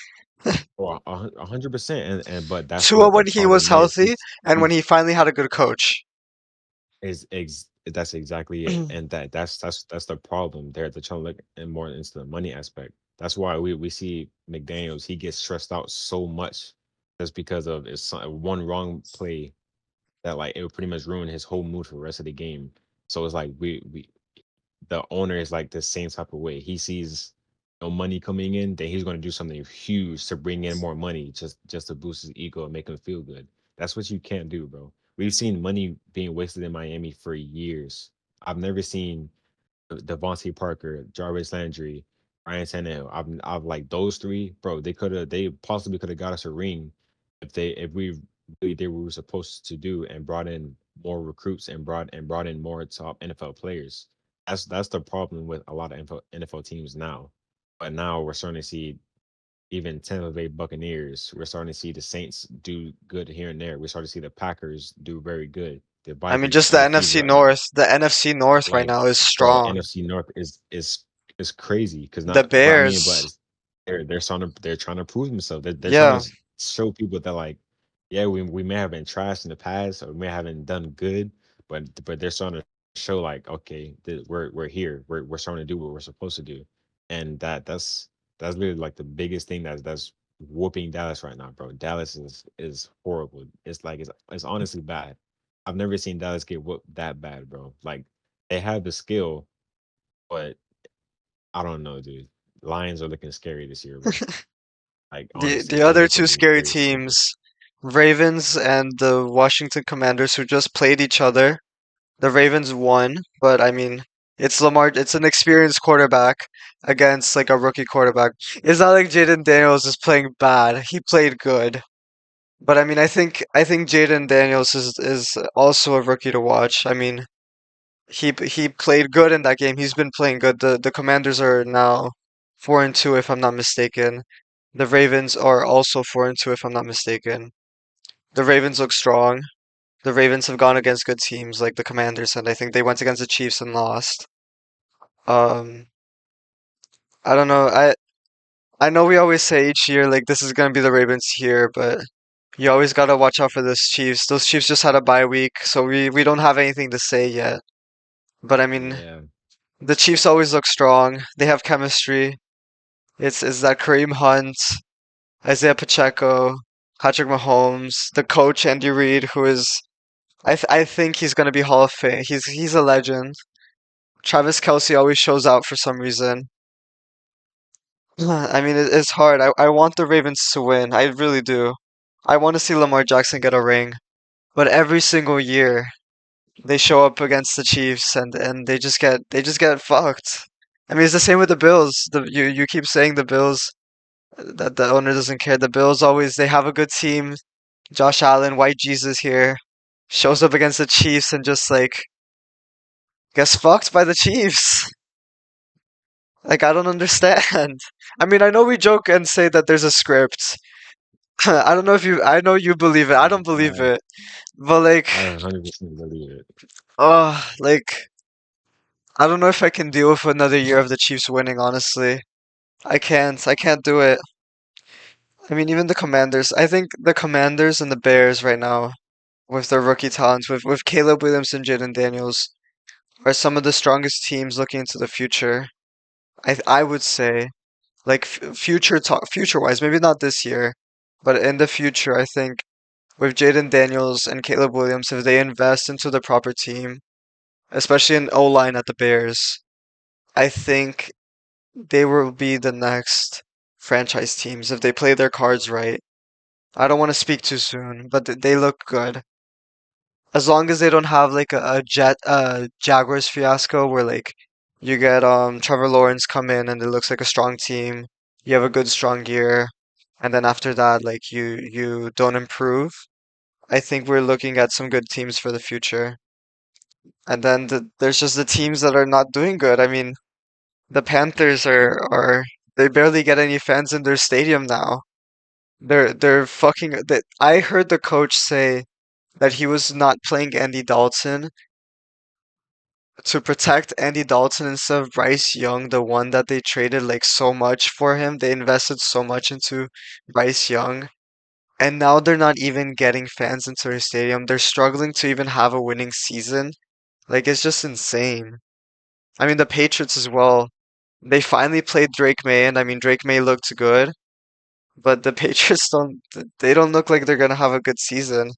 well, 100%, and but that's Tua what the when he was problem is. healthy, and when he finally had a good coach. That's exactly it, and that's the problem. They're trying to look and more into the money aspect. That's why we see McDaniel's. He gets stressed out so much just because of one wrong play that like it would pretty much ruin his whole mood for the rest of the game. So it's like we the owner is like the same type of way. He sees no money coming in, then he's going to do something huge to bring in more money just to boost his ego and make him feel good. That's what you can't do, bro. We've seen money being wasted in Miami for years. I've never seen Devontae Parker, Jarvis Landry, Ryan Tannehill. I've like those three, bro. They possibly could have got us a ring if we really did what we were supposed to do and brought in more recruits and brought in more top NFL players. That's the problem with a lot of NFL teams now. But now we're starting to see even Tampa Bay Buccaneers. We're starting to see the Saints do good here and there. We're starting to see the Packers do very good. The I mean, Vikings just the undefeated NFC right now. North. The NFC North right Like, now is bro, strong. NFC North is crazy because The not, but I mean, but Bears, they're trying to prove themselves. They're trying to yeah. show people that like, yeah, we may have been trashed in the past or we may haven't done good, but they're starting to show like, okay, we're here. We're starting to do what we're supposed to do, and that's really like the biggest thing that's whooping Dallas right now, bro. Dallas is horrible. It's like it's honestly bad. I've never seen Dallas get whooped that bad, bro. Like they have the skill, but I don't know, dude. Lions are looking scary this year, bro. Like The honestly, they're other two looking scary very scary. teams, Ravens and the Washington Commanders, who just played each other. The Ravens won, but I mean, it's Lamar. It's an experienced quarterback against like a rookie quarterback. It's not like Jaden Daniels is playing bad. He played good, but I mean, I think Jaden Daniels is also a rookie to watch. I mean, he played good in that game. He's been playing good. The Commanders are now 4-2 if I'm not mistaken. The Ravens are also 4-2 if I'm not mistaken. The Ravens look strong. The Ravens have gone against good teams like the Commanders, and I think they went against the Chiefs and lost. Um, I don't know. I know we always say each year like this is gonna be the Ravens here, but you always gotta watch out for those Chiefs. Those Chiefs just had a bye week, so we don't have anything to say yet. But I mean, Yeah, the Chiefs always look strong. They have chemistry. It's that Kareem Hunt, Isaiah Pacheco, Patrick Mahomes, the coach Andy Reid, who is I think he's gonna be Hall of Fame. He's a legend. Travis Kelce always shows out for some reason. I mean, it's hard. I want the Ravens to win. I really do. I want to see Lamar Jackson get a ring. But every single year they show up against the Chiefs and they just get fucked. I mean, it's the same with the Bills. You keep saying the Bills that the owner doesn't care. The Bills always they have a good team. Josh Allen, White Jesus here, shows up against the Chiefs and just like gets fucked by the Chiefs. Like I don't understand. I mean, I know we joke and say that there's a script. I don't know if you. I know you believe it. I don't believe I it. But like, I 100% believe it. like I don't know if I can deal with another year of the Chiefs winning. Honestly, I can't. I can't do it. I mean, even the Commanders. I think the Commanders and the Bears right now, with their rookie talents, with Caleb Williams and Jaden Daniels, are some of the strongest teams looking into the future. I would say. Like future talk, future wise, maybe not this year, but in the future, I think with Jaden Daniels and Caleb Williams, if they invest into the proper team, especially in O line at the Bears, I think they will be the next franchise teams if they play their cards right. I don't want to speak too soon, but they look good. As long as they don't have like a Jaguars fiasco where like you get Trevor Lawrence come in and it looks like a strong team, you have a good strong year, and then after that like you don't improve. I think we're looking at some good teams for the future. And then there's just the teams that are not doing good. I mean, the Panthers are they barely get any fans in their stadium now. They're fucking that I heard the coach say that he was not playing Andy Dalton to protect Andy Dalton instead of Bryce Young, the one that they traded like so much for him. They invested so much into Bryce Young, and now they're not even getting fans into their stadium. They're struggling to even have a winning season. Like it's just insane. I mean, the Patriots as well. They finally played Drake May, and I mean, Drake May looked good, but the Patriots don't, they don't look like they're gonna have a good season.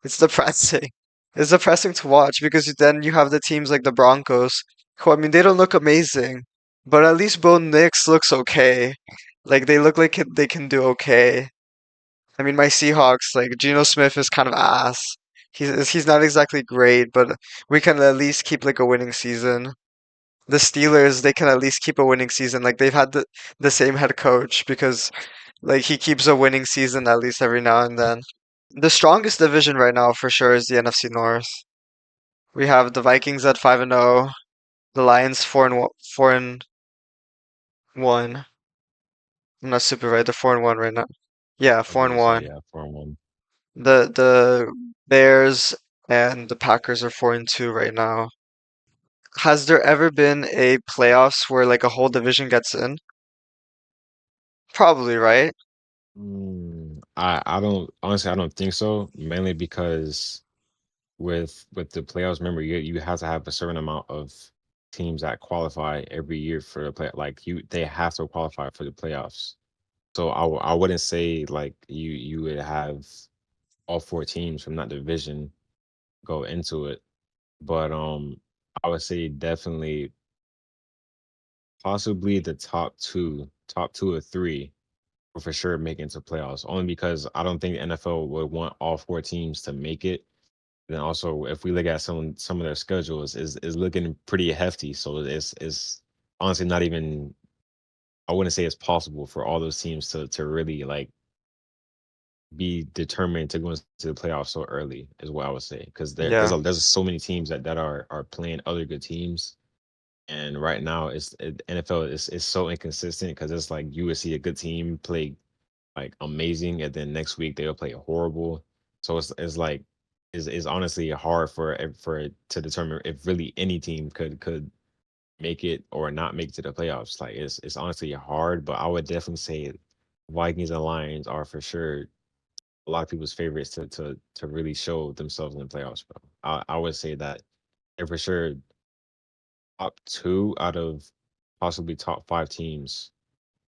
It's depressing. It's depressing to watch because then you have the teams like the Broncos, who, I mean, they don't look amazing, but at least Bo Nix looks okay. Like they look like they can do okay. I mean, my Seahawks, like Geno Smith is kind of ass. He's not exactly great, but we can at least keep like a winning season. The Steelers, they can at least keep a winning season. Like they've had the same head coach because like he keeps a winning season at least every now and then. The strongest division right now for sure is the NFC North. We have the Vikings at 5-0, the Lions 4-1. I'm not super right. They're 4-1 right now. Yeah, I four and believe so. one. Yeah, 4-1. The Bears and the Packers are 4-2 right now. Has there ever been a playoffs where like a whole division gets in? Probably, right? I don't honestly I don't think so. Mainly because with the playoffs, remember you have to have a certain amount of teams that qualify every year for the play. Like they have to qualify for the playoffs. So I wouldn't say like you would have all four teams from that division go into it, but I would say definitely possibly the top two or three will for sure make it into playoffs. Only because I don't think the NFL would want all four teams to make it. Then also, if we look at some of their schedules, is looking pretty hefty. So it's honestly not even. I wouldn't say it's possible for all those teams to really like be determined to go into the playoffs so early. Is what I would say because Yeah. there's so many teams that are playing other good teams. And right now, NFL is so inconsistent because it's like you would see a good team play like amazing, and then next week they'll play horrible. So it's like is honestly hard for it to determine if really any team could make it or not make it to the playoffs. Like it's honestly hard, but I would definitely say Vikings and Lions are for sure a lot of people's favorites to really show themselves in the playoffs, bro. I would say that they're for sure top two out of possibly top five teams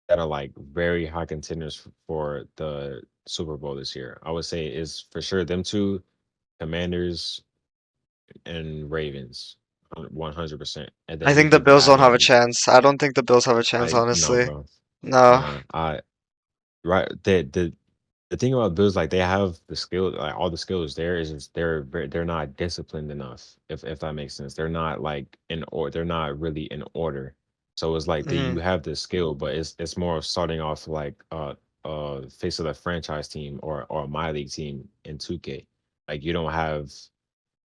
that are like very high contenders for the Super Bowl this year. I would say is for sure them two, Commanders and Ravens, 100%. And I then you think the could Bills don't add have a in chance. I don't think the Bills have a chance, I no, honestly. bro, No. I right the thing about Bills, like they have the skill, like all the skills there is just they're not disciplined enough. If that makes sense, they're not like in or they're not really in order. So it's like that you Hmm. have the skill, but it's more of starting off like face of the franchise team or a my league team in 2K. Like you don't have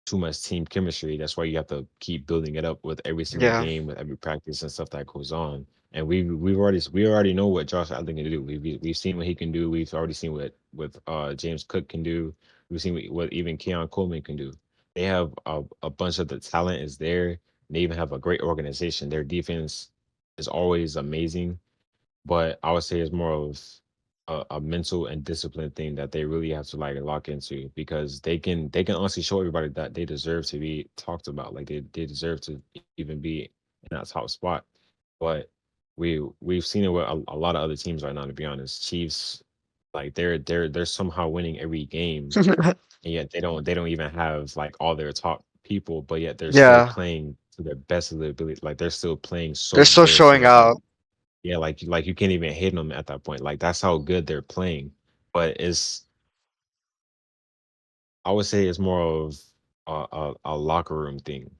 too much team chemistry. That's why you have to keep building it up with every single Yeah. game, with every practice and stuff that goes on. And we already know what Josh Allen can do. We've seen what he can do. We've already seen what James Cook can do. We've seen what even Keon Coleman can do. They have a bunch of the talent is there. They even have a great organization. Their defense is always amazing, but I would say it's more of a mental and discipline thing that they really have to like lock into because they can honestly show everybody that they deserve to be talked about. Like they deserve to even be in that top spot. But we've seen it with a lot of other teams right now, to be honest. Chiefs, like they're somehow winning every game, and yet they don't even have like all their top people, but yet they're still Yeah. playing to their best of their ability. Like they're still playing They're so still good. So showing it's like out. yeah, like you can't even hate them at that point. Like that's how good they're playing. But I would say it's more of a locker room thing,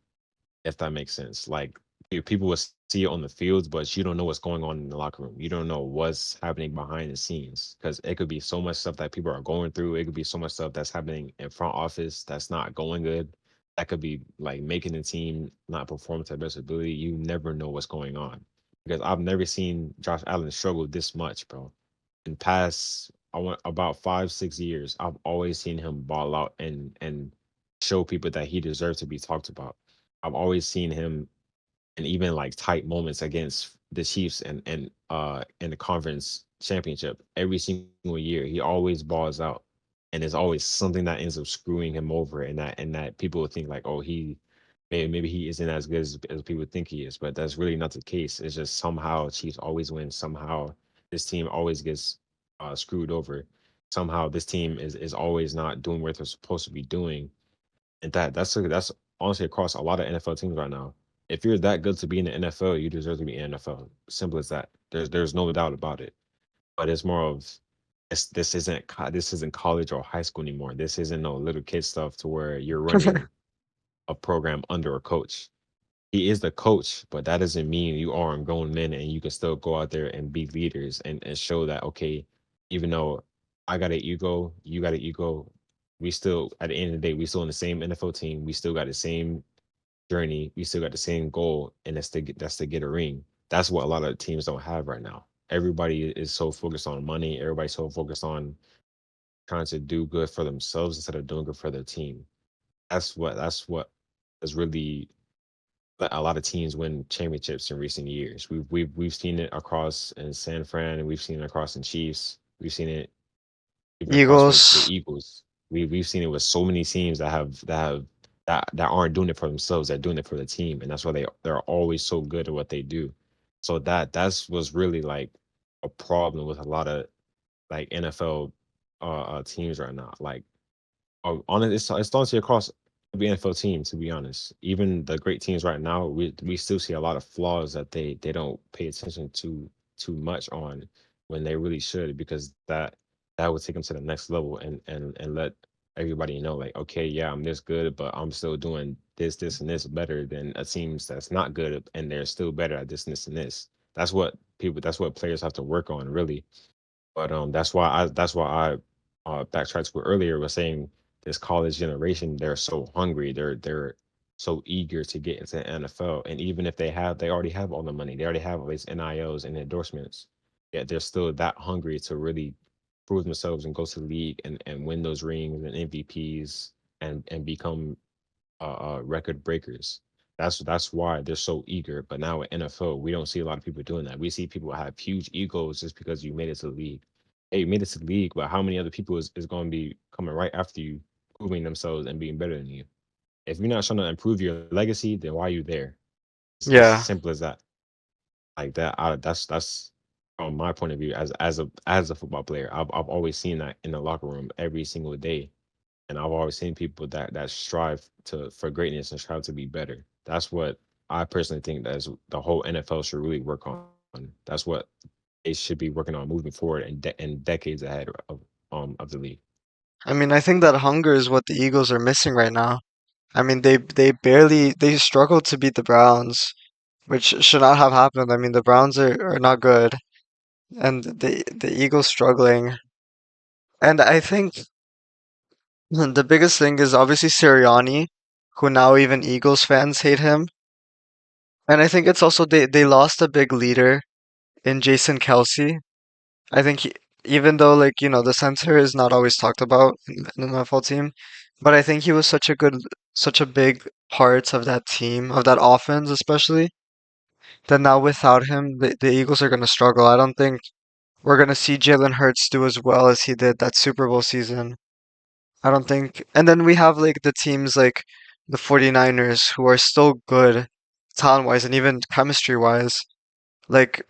if that makes sense. Like people will see it on the fields, but you don't know what's going on in the locker room. You don't know what's happening behind the scenes because it could be so much stuff that people are going through. It could be so much stuff that's happening in front office that's not going good. That could be like making the team not perform to their best ability. You never know what's going on because I've never seen Josh Allen struggle this much, bro. In past, I want about 5 6 years, I've always seen him ball out and show people that he deserves to be talked about. I've always seen him, and even like tight moments against the Chiefs and in the conference championship every single year. He always balls out, and there's always something that ends up screwing him over, and that people would think like, oh, maybe he isn't as good as people think he is, but that's really not the case. It's just somehow Chiefs always win. Somehow this team always gets screwed over. Somehow this team is always not doing what they're supposed to be doing, and that's honestly across a lot of NFL teams right now. If you're that good to be in the NFL, you deserve to be in the NFL. Simple as that. There's no doubt about it. But it's more of this isn't college or high school anymore. This isn't no little kid stuff to where you're running a program under a coach. He is the coach, but that doesn't mean you aren't grown men and you can still go out there and be leaders and show that, okay, even though I got an ego, you got an ego, we still at the end of the day, we still in the same NFL team, we still got the same journey, we still got the same goal, and that's to get a ring. That's what a lot of teams don't have right now. Everybody is so focused on money, everybody's so focused on trying to do good for themselves instead of doing good for their team. That's what has really let a lot of teams win championships in recent years. We've seen it across in San Fran, and we've seen it across in Chiefs. We've seen it even across with the Eagles. Eagles. We've seen it with so many teams that aren't doing it for themselves. They're doing it for the team, and that's why they're always so good at what they do. So that's was really like a problem with a lot of like NFL teams right now. Like honest, it's honestly across every NFL team. To be honest, even the great teams right now, we still see a lot of flaws that they don't pay attention to too much on when they really should, because that would take them to the next level and let everybody know like, okay, yeah, I'm this good, but I'm still doing this and this better than a teams that's not good and they're still better at this and this. That's what players have to work on really. But that's why I backtracked to it earlier was saying this college generation, they're so hungry, they're so eager to get into the NFL. And even if they already have all the money, they already have all these NILs and endorsements, yet they're still that hungry to really prove themselves and go to the league and win those rings and MVPs and become record breakers. That's why they're so eager. But now at NFL, we don't see a lot of people doing that. We see people have huge egos just because you made it to the league. Hey, you made it to the league, but how many other people is going to be coming right after you, proving themselves and being better than you? If you're not trying to improve your legacy, then why are you there? It's Yeah. simple as that. Like that. That's from my point of view as a football player. I've always seen that in the locker room every single day, and I've always seen people that strive to for greatness and strive to be better. That's what I personally think that is the whole NFL should really work on. That's what they should be working on moving forward and decades ahead of the league. I mean, I think that hunger is what the Eagles are missing right now. I mean, they struggled to beat the Browns, which should not have happened. I mean, the Browns are not good, and the Eagles struggling. And I think the biggest thing is obviously Sirianni, who now even Eagles fans hate him. And I think it's also they lost a big leader in Jason Kelsey. I think even though like, the center is not always talked about in an NFL team, but I think he was such a big part of that team, of that offense especially, that now without him, the Eagles are going to struggle. I don't think we're going to see Jalen Hurts do as well as he did that Super Bowl season. I don't think. And then we have like the teams like the 49ers who are still good talent-wise and even chemistry-wise. Like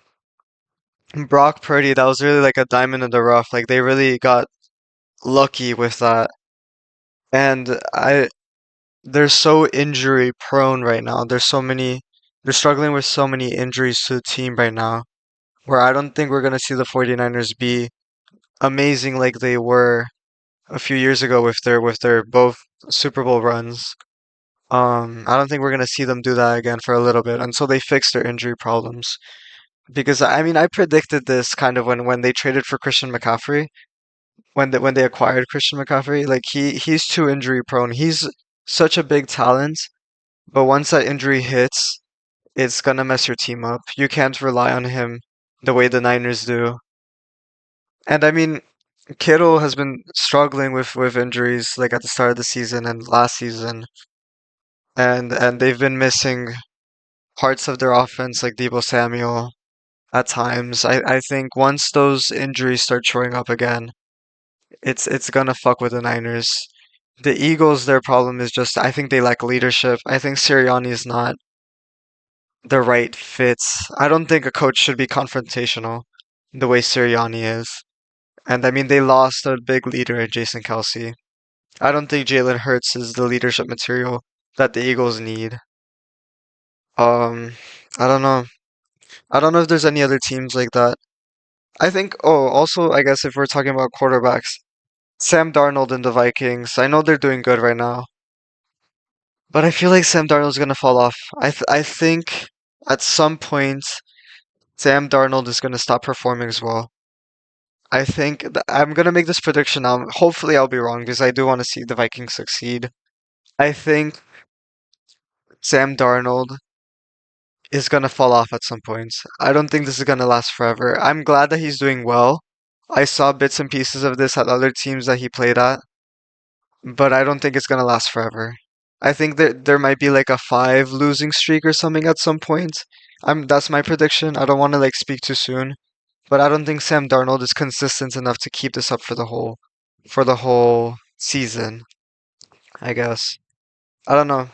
Brock Purdy, that was really like a diamond in the rough. Like they really got lucky with that. And they're so injury prone right now. They're struggling with so many injuries to the team right now, where I don't think we're gonna see the 49ers be amazing like they were a few years ago with their both Super Bowl runs. I don't think we're gonna see them do that again for a little bit until they fix their injury problems. Because I mean, I predicted this kind of when they traded for Christian McCaffrey, when they acquired Christian McCaffrey, like he's too injury prone. He's such a big talent, but once that injury hits, it's gonna mess your team up. You can't rely on him the way the Niners do. And I mean, Kittle has been struggling with injuries like at the start of the season and last season. and they've been missing parts of their offense like Debo Samuel at times. I think once those injuries start showing up again, it's gonna fuck with the Niners. The Eagles, their problem is just I think they lack leadership. I think Sirianni is not the right fit. I don't think a coach should be confrontational the way Sirianni is. And I mean they lost a big leader in Jason Kelsey. I don't think Jalen Hurts is the leadership material that the Eagles need. Um, I don't know. I don't know if there's any other teams like that. I think, oh, also, I guess if we're talking about quarterbacks, Sam Darnold and the Vikings, I know they're doing good right now, but I feel like Sam Darnold's gonna fall off. I think at some point, Sam Darnold is gonna stop performing as well. I'm gonna make this prediction now. Hopefully, I'll be wrong because I do want to see the Vikings succeed. I think Sam Darnold is gonna fall off at some point. I don't think this is gonna last forever. I'm glad that he's doing well. I saw bits and pieces of this at other teams that he played at, but I don't think it's gonna last forever. I think that there might be like a five losing streak or something at some point. That's my prediction. I don't want to like speak too soon, but I don't think Sam Darnold is consistent enough to keep this up for the whole season, I guess. I don't know.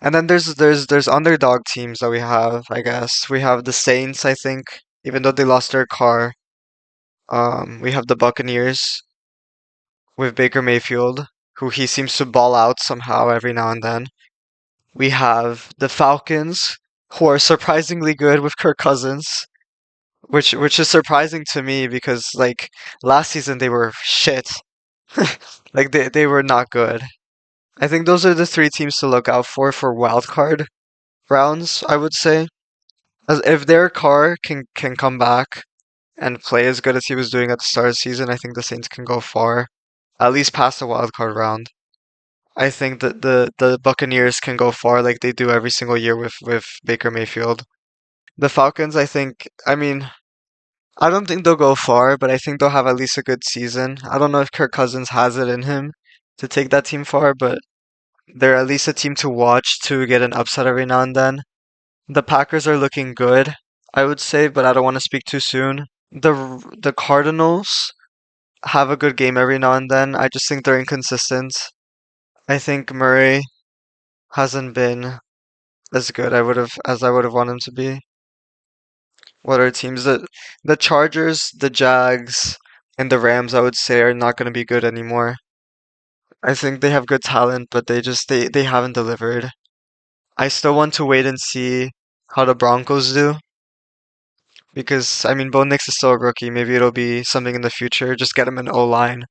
And then there's underdog teams that we have, I guess. We have the Saints, I think, even though they lost their car. We have the Buccaneers with Baker Mayfield, who he seems to ball out somehow every now and then. We have the Falcons, who are surprisingly good with Kirk Cousins, which is surprising to me because like last season they were shit. Like they were not good. I think those are the three teams to look out for wild card rounds, I would say. As if their car can come back and play as good as he was doing at the start of the season, I think the Saints can go far, at least past the wild card round. I think that the Buccaneers can go far like they do every single year with Baker Mayfield. The Falcons, I mean, I don't think they'll go far, but I think they'll have at least a good season. I don't know if Kirk Cousins has it in him to take that team far, but they're at least a team to watch to get an upset every now and then. The Packers are looking good, I would say, but I don't want to speak too soon. The Cardinals have a good game every now and then. I just think they're inconsistent. I think Murray hasn't been as good I would have wanted him to be. What are teams that the Chargers, the Jags, and the Rams I would say are not going to be good anymore. I think they have good talent, but they haven't delivered. I still want to wait and see how the Broncos do because I mean Bo Nix is still a rookie. Maybe it'll be something in the future. Just get him an O line,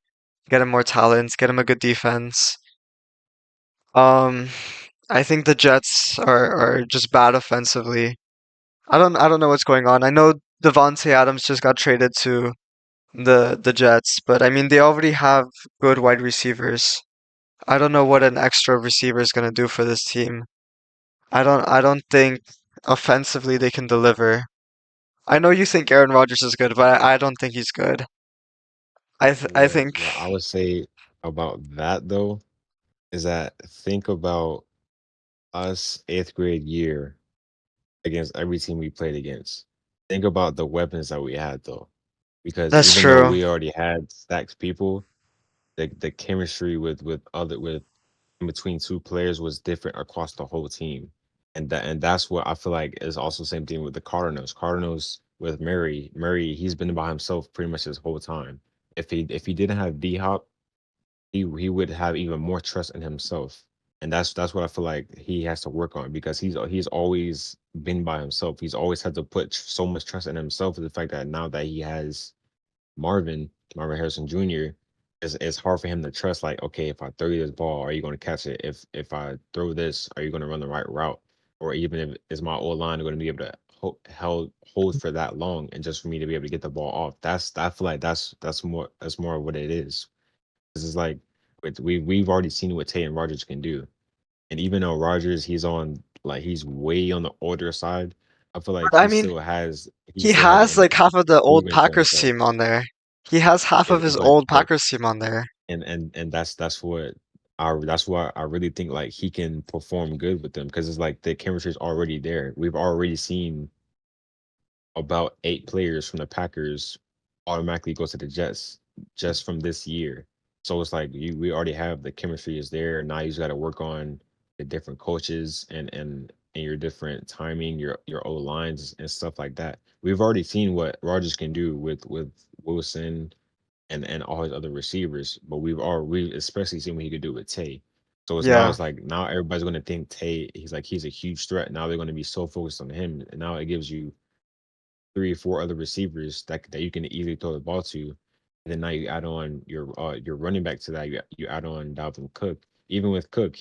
get him more talent, get him a good defense. Um, I think the Jets are just bad offensively. I don't know what's going on. I know Devontae Adams just got traded to the Jets, but I mean they already have good wide receivers. I don't know what an extra receiver is gonna do for this team. I don't think offensively they can deliver. I know you think Aaron Rodgers is good, but I don't think he's good. I think What I would say about that though is that think about us eighth grade year against every team we played against. Think about the weapons that we had though, because that's even though true. we already had stacked people, the chemistry with in between two players was different across the whole team. And that's what I feel like is also the same thing with the Cardinals. Cardinals with Murray, he's been by himself pretty much this whole time. If he didn't have D Hop, he would have even more trust in himself. And that's what I feel like he has to work on because he's always been by himself. He's always had to put so much trust in himself. The fact that now that he has Marvin Harrison Jr., it's hard for him to trust. Like, okay, if I throw you this ball, are you going to catch it? If I throw this, are you going to run the right route? Or even if is my old line going to be able to hold for that long and just for me to be able to get the ball off? I feel like that's more of what it is. This is like we've already seen what Tay and Rogers can do, and even though Rogers he's way on the older side, I feel like But I mean, he he still has has like half of the old improvement for Packers himself. team on there. He has half of his But old Packers team on there. and that's what that's why I really think like he can perform good with them because it's like the chemistry is already there. We've already seen about 8 players from the Packers automatically go to the Jets just from this year. So it's like we already have the chemistry is there. Now you just got to work on the different coaches and your different timing, your O lines and stuff like that. We've already seen what Rogers can do with Wilson and all his other receivers, but we especially seen what he could do with Tay. So Yeah, it's like now everybody's going to think Tay. He's a huge threat. Now they're going to be so focused on him, and now it gives you 3 or 4 other receivers that you can easily throw the ball to. And then now you add on your running back to that. You add on Dalvin Cook. Even with Cook,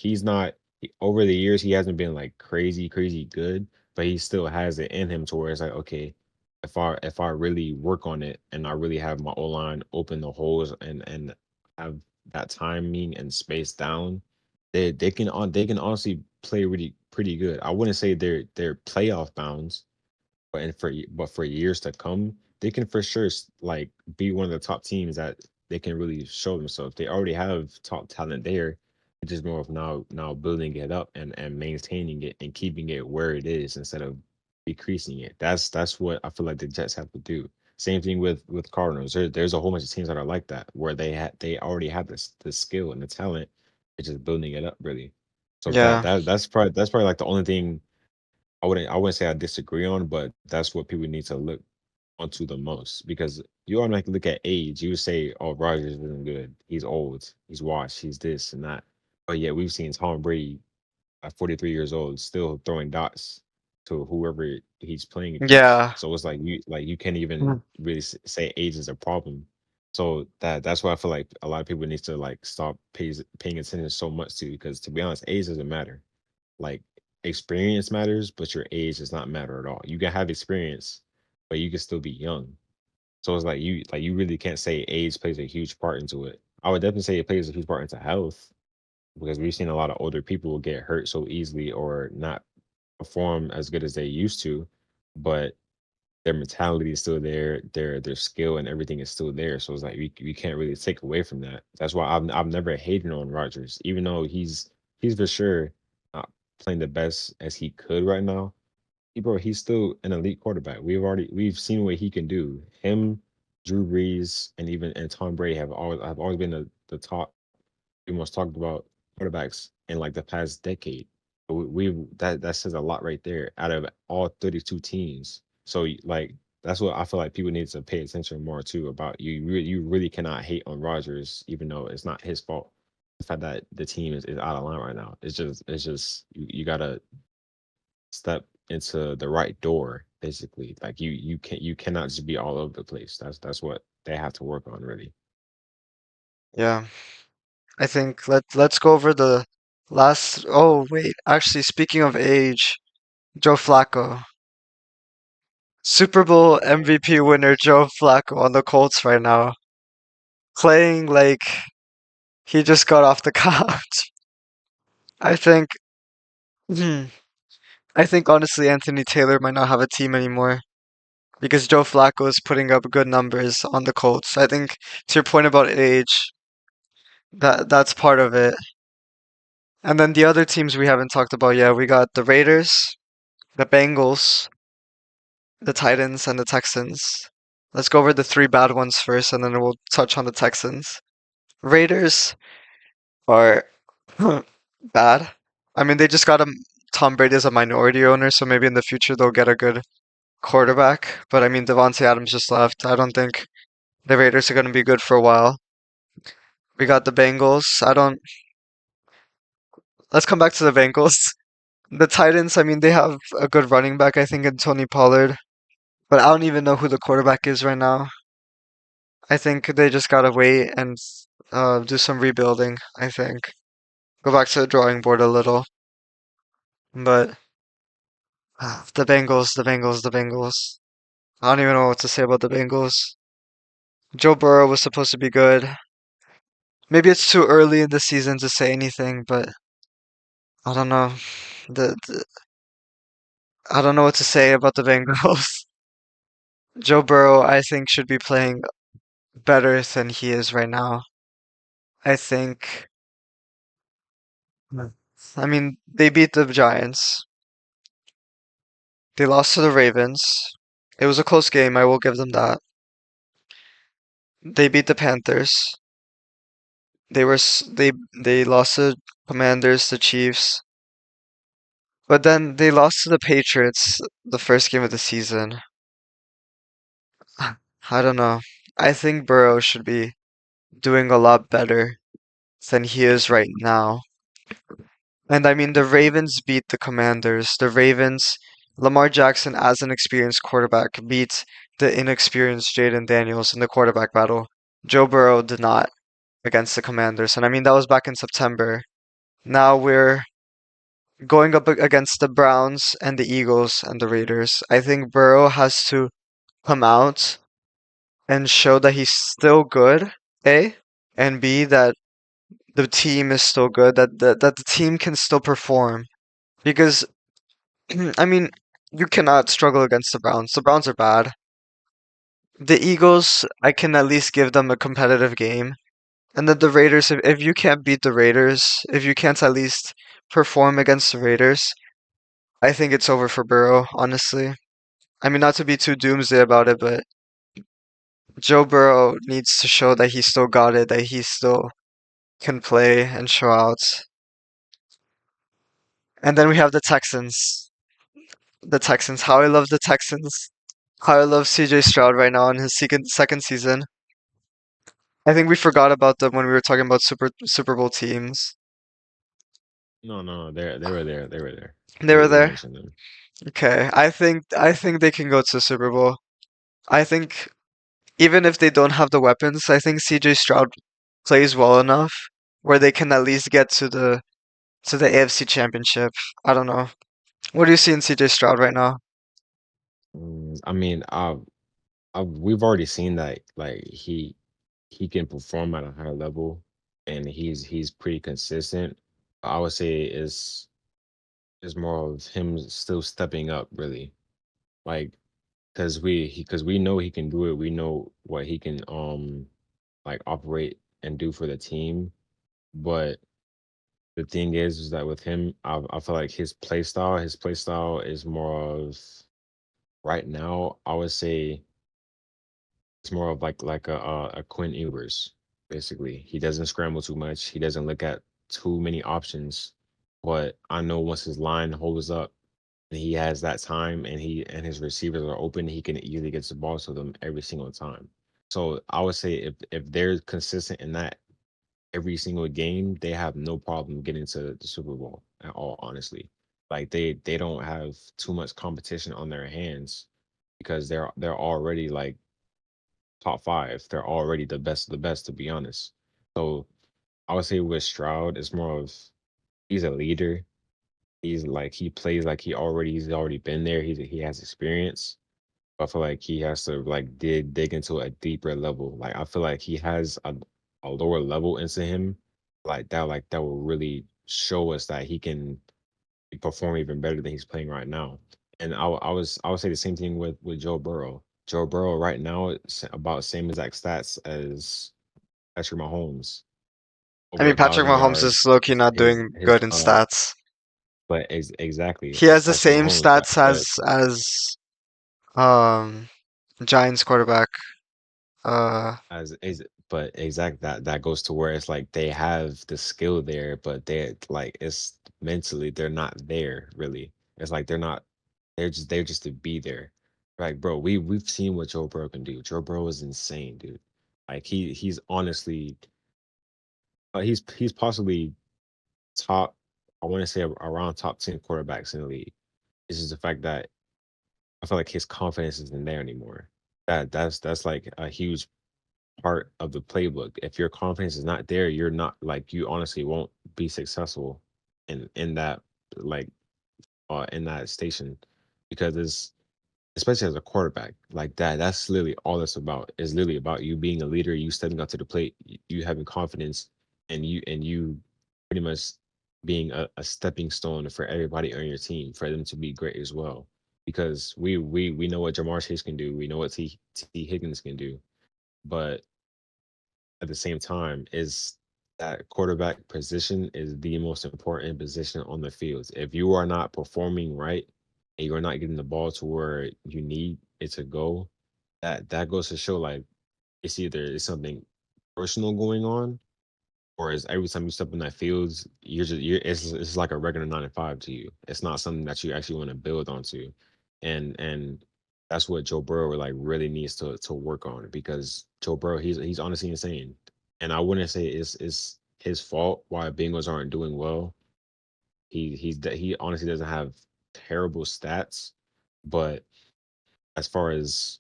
over the years he hasn't been like crazy good, but he still has it in him to where it's like okay, if I really work on it and I really have my O line open the holes and have that timing and space down, they can honestly play really pretty good. I wouldn't say they're playoff bounds, but for years to come, they can for sure like be one of the top teams that they can really show themselves. They already have top talent there. It's just more of now building it up and maintaining it and keeping it where it is instead of decreasing it. That's what I feel like the Jets have to do. Same thing with Cardinals. There's a whole bunch of teams that are like that where they already have the skill and the talent. It's just building it up really. So yeah, that's probably like the only thing I wouldn't say I disagree on, but that's what people need to look onto the most because you automatically look at age. You say, "Oh, Rogers isn't good. He's old. He's washed. He's this and that." But yeah, we've seen Tom Brady at 43 years old still throwing dots to whoever he's playing against. yeah, So it's like you can't even mm, really say age is a problem. So that's why I feel like a lot of people need to like stop paying attention so much to because to be honest, age doesn't matter. Like experience matters, but your age does not matter at all. You can have experience, but you can still be young. So it's like you really can't say age plays a huge part into it. I would definitely say it plays a huge part into health because we've seen a lot of older people get hurt so easily or not perform as good as they used to, but their mentality is still there, their skill and everything is still there. So it's like we can't really take away from that. That's why I've never hated on Rodgers, even though he's for sure not playing the best as he could right now. He's still an elite quarterback. We've seen what he can do. Him, Drew Brees, and Tom Brady have always been the top the most talked about quarterbacks in like the past decade. That says a lot right there. Out of all 32 teams, so like that's what I feel like people need to pay attention more to about you really cannot hate on Rodgers, even though it's not his fault. The fact that the team is out of line right now. It's just you gotta step into the right door, basically. Like you cannot just be all over the place. That's what they have to work on really. yeah. I think let's go over the last. Oh wait, actually, speaking of age, Joe Flacco, Super Bowl MVP winner Joe Flacco on the Colts right now, playing like he just got off the couch. I think, hmm, I think honestly, Anthony Taylor might not have a team anymore because Joe Flacco is putting up good numbers on the Colts. I think to your point about age, that's part of it. And then the other teams we haven't talked about yet, we got the Raiders, the Bengals, the Titans, and the Texans. Let's go over the three bad ones first, and then we'll touch on the Texans. Raiders are bad. I mean, they just got Tom Brady as a minority owner, so maybe in the future they'll get a good quarterback. But I mean, Devontae Adams just left. I don't think the Raiders are going to be good for a while. We got the Bengals. I don't. Let's come back to the Bengals. The Titans, I mean, they have a good running back, I think, in Tony Pollard. But I don't even know who the quarterback is right now. I think they just gotta wait and do some rebuilding, I think. Go back to the drawing board a little. But the Bengals, the Bengals, the Bengals. I don't even know what to say about the Bengals. Joe Burrow was supposed to be good. Maybe it's too early in the season to say anything, but I don't know. The I don't know what to say about the Bengals. Joe Burrow, I think, should be playing better than he is right now. I think Mm. I mean, they beat the Giants. They lost to the Ravens. It was a close game, I will give them that. They beat the Panthers. They lost to Commanders, the Chiefs. But then they lost to the Patriots the first game of the season. I don't know. I think Burrow should be doing a lot better than he is right now. And I mean, the Ravens beat the Commanders. The Ravens, Lamar Jackson, as an experienced quarterback, beat the inexperienced Jaden Daniels in the quarterback battle. Joe Burrow did not against the Commanders. And I mean, that was back in September. Now we're going up against the Browns and the Eagles and the Raiders. I think Burrow has to come out and show that he's still good, A, and B, that the team is still good, that the team can still perform. Because, I mean, you cannot struggle against the Browns. The Browns are bad. The Eagles, I can at least give them a competitive game. And then the Raiders, if you can't beat the Raiders, if you can't at least perform against the Raiders, I think it's over for Burrow, honestly. I mean, not to be too doomsday about it, but Joe Burrow needs to show that he still got it, that he still can play and show out. And then we have the Texans. The Texans. How I love the Texans. How I love CJ Stroud right now in his second season. I think we forgot about them when we were talking about Super Bowl teams. No, no, they were there. They were there. They were We there. mentioned them. Okay, I think they can go to the Super Bowl. I think even if they don't have the weapons, I think CJ Stroud plays well enough where they can at least get to the AFC Championship. I don't know. What do you see in CJ Stroud right now? I mean, we've already seen that like he can perform at a higher level, and he's pretty consistent. I would say is more of him still stepping up, really, like because we know he can do it. We know what he can like operate and do for the team, but the thing is that with him, I feel like his play style is more of right now. I would say it's more of like a Quinn Ewers, basically. He doesn't scramble too much. He doesn't look at too many options. But I know once his line holds up and he has that time and he and his receivers are open, he can easily get the ball to them every single time. So I would say if they're consistent in that every single game, they have no problem getting to the Super Bowl at all, honestly. Like they don't have too much competition on their hands because they're already like top five. They're already the best of the best, to be honest. So I would say with Stroud, it's more of he's a leader. He's like he plays like he's already been there. He has experience. I feel like he has to like dig into a deeper level. Like I feel like he has a lower level into him, like that will really show us that he can perform even better than he's playing right now. And I would say the same thing with Joe Burrow. Joe Burrow right now is about same exact stats as Patrick Mahomes, I over mean, a Patrick thousand Mahomes is yards. low-key not His doing good in stats. but exactly He as has the Patrick same Mahomes, stats but as um Giants quarterback. as is but exact that goes to where it's like they have the skill there, but they like it's mentally they're not there really. It's like they're not they're just to be there. Like bro, we've seen what Joe Burrow can do. Joe Burrow is insane, dude. Like he's honestly he's possibly top I want to say around top 10 quarterbacks in the league. It's just the fact that I feel like his confidence isn't there anymore. That's like a huge part of the playbook. If your confidence is not there, you're not like you honestly won't be successful in that like in that station because it's especially as a quarterback like that's literally all it's about. It's literally about you being a leader, you stepping up to the plate, you having confidence, and you pretty much being a stepping stone for everybody on your team for them to be great as well. Because we know what Jamar Chase can do, we know what T Higgins can do, but at the same time is that quarterback position is the most important position on the field. If you are not performing right and you're not getting the ball to where you need it to go, that goes to show like it's either it's something personal going on, or is every time you step in that field, you're it's like a regular 9 to 5 to you. It's not something that you actually want to build onto, and that's what Joe Burrow like really needs to work on because Joe Burrow he's honestly insane, and I wouldn't say it's his fault why Bengals aren't doing well. He honestly doesn't have terrible stats, but as far as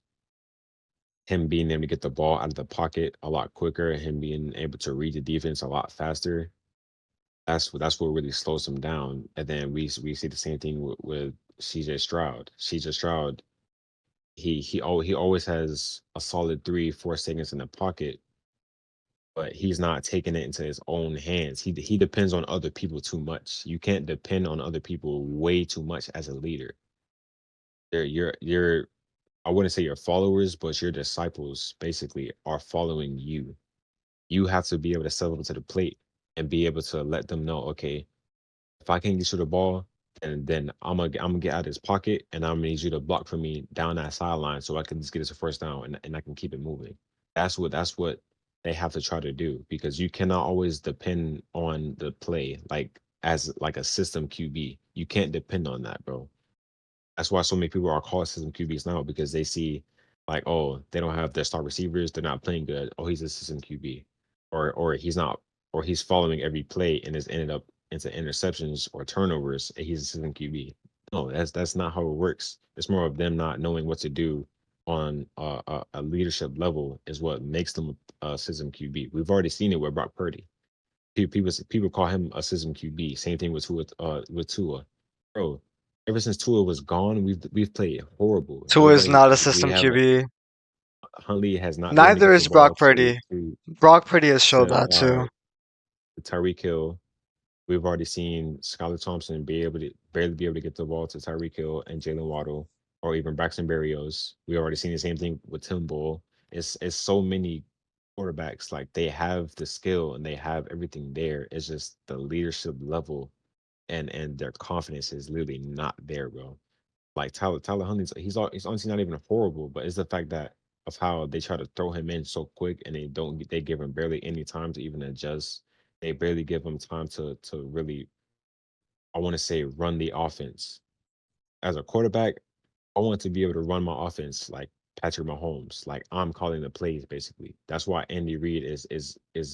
him being able to get the ball out of the pocket a lot quicker, him being able to read the defense a lot faster, that's what really slows him down. And then we see the same thing with CJ Stroud. CJ Stroud, he always has a solid 3 4 seconds in the pocket, but he's not taking it into his own hands. He depends on other people too much. You can't depend on other people way too much as a leader. You're I wouldn't say your followers, but your disciples basically are following you. You have to be able to step up to the plate and be able to let them know, okay, if I can't get you the ball, then I'm gonna get out of his pocket and I'm gonna need you to block for me down that sideline so I can just get us a first down and I can keep it moving. That's what they have to try to do because you cannot always depend on the play like as like a system QB. You can't depend on that, bro. That's why so many people are called system QBs now because they see like, oh, they don't have their star receivers, they're not playing good. Oh, he's a system QB, or he's not, or he's following every play and has ended up into interceptions or turnovers. And he's a system QB. No, that's not how it works. It's more of them not knowing what to do on a leadership level is what makes them a system QB. We've already seen it with Brock Purdy. People call him a system QB. Same thing with Tua, bro. Ever since Tua was gone, we've played horrible. Tua is Nobody not a we system haven't. QB. Huntley has not been able to Neither get the is Brock ball Purdy. Brock Purdy has showed to that too. Tyreek Hill. We've already seen Skylar Thompson barely be able to get the ball to Tyreek Hill and Jalen Waddle, or even Braxton Berrios. We already seen the same thing with Tim Bull. It's so many quarterbacks like they have the skill and they have everything there. It's just the leadership level and their confidence is literally not there, bro. Like Tyler Huntley's he's honestly not even horrible, but it's the fact that of how they try to throw him in so quick and they give him barely any time to even adjust. They barely give him time to really, I want to say, run the offense. As a quarterback, I want to be able to run my offense like Patrick Mahomes. Like I'm calling the plays basically. That's why Andy Reid is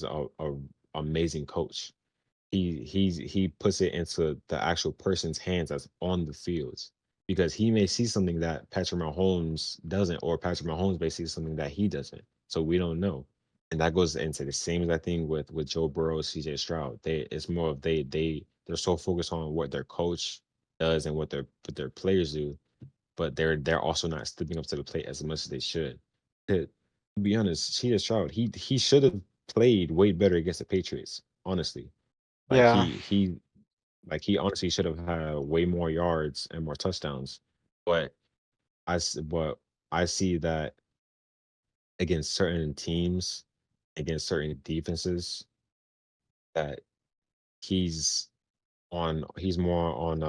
a amazing coach. He puts it into the actual person's hands that's on the fields because he may see something that Patrick Mahomes doesn't, or Patrick Mahomes may see something that he doesn't. So we don't know, and that goes into the same exact thing with Joe Burrow, CJ Stroud. It's more of they're so focused on what their coach does and what their players do, but they're also not stepping up to the plate as much as they should. To be honest, CJ Stroud he should have played way better against the Patriots. Honestly, like Yeah, he honestly should have had way more yards and more touchdowns. But but I see that against certain teams, against certain defenses, that he's he's more on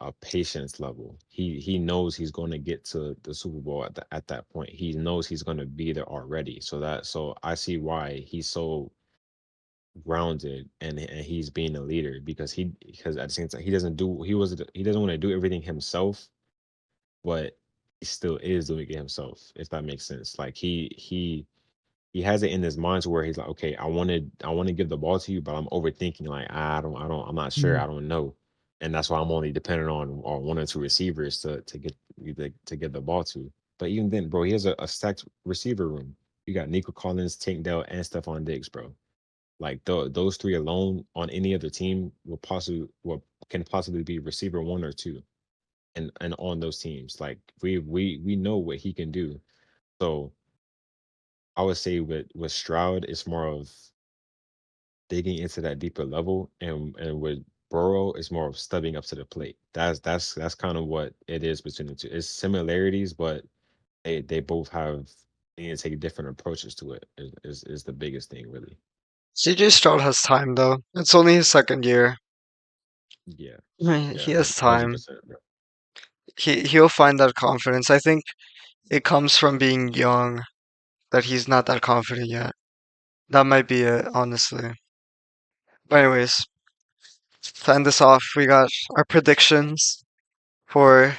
a patience level. He knows he's going to get to the Super Bowl at that point. He knows he's going to be there already. So I see why he's so grounded and he's being a leader because at the same time he doesn't want to do everything himself, but he still is doing it himself, if that makes sense. Like he has it in his mind to where he's like, okay, I want to give the ball to you, but I'm overthinking. Like I'm not sure, mm, I don't know, and that's why I'm only dependent on one or two receivers to get the ball to. But even then, bro, he has a stacked receiver room. You got Nico Collins, Tank Dell, and Stephon Diggs, bro. Like those three alone on any other team will can possibly be receiver one or two, and on those teams, like we know what he can do. So I would say with Stroud, it's more of digging into that deeper level, and with Burrow, it's more of stepping up to the plate. That's kind of what it is between the two. It's similarities, but they both have they need to take different approaches to it. Is the biggest thing really. CJ Stroud has time though. It's only his second year. Yeah, I mean, yeah, he has hundred time. percent, bro. He'll find that confidence. I think it comes from being young that he's not that confident yet. That might be it, honestly. But anyways, to end this off, we got our predictions for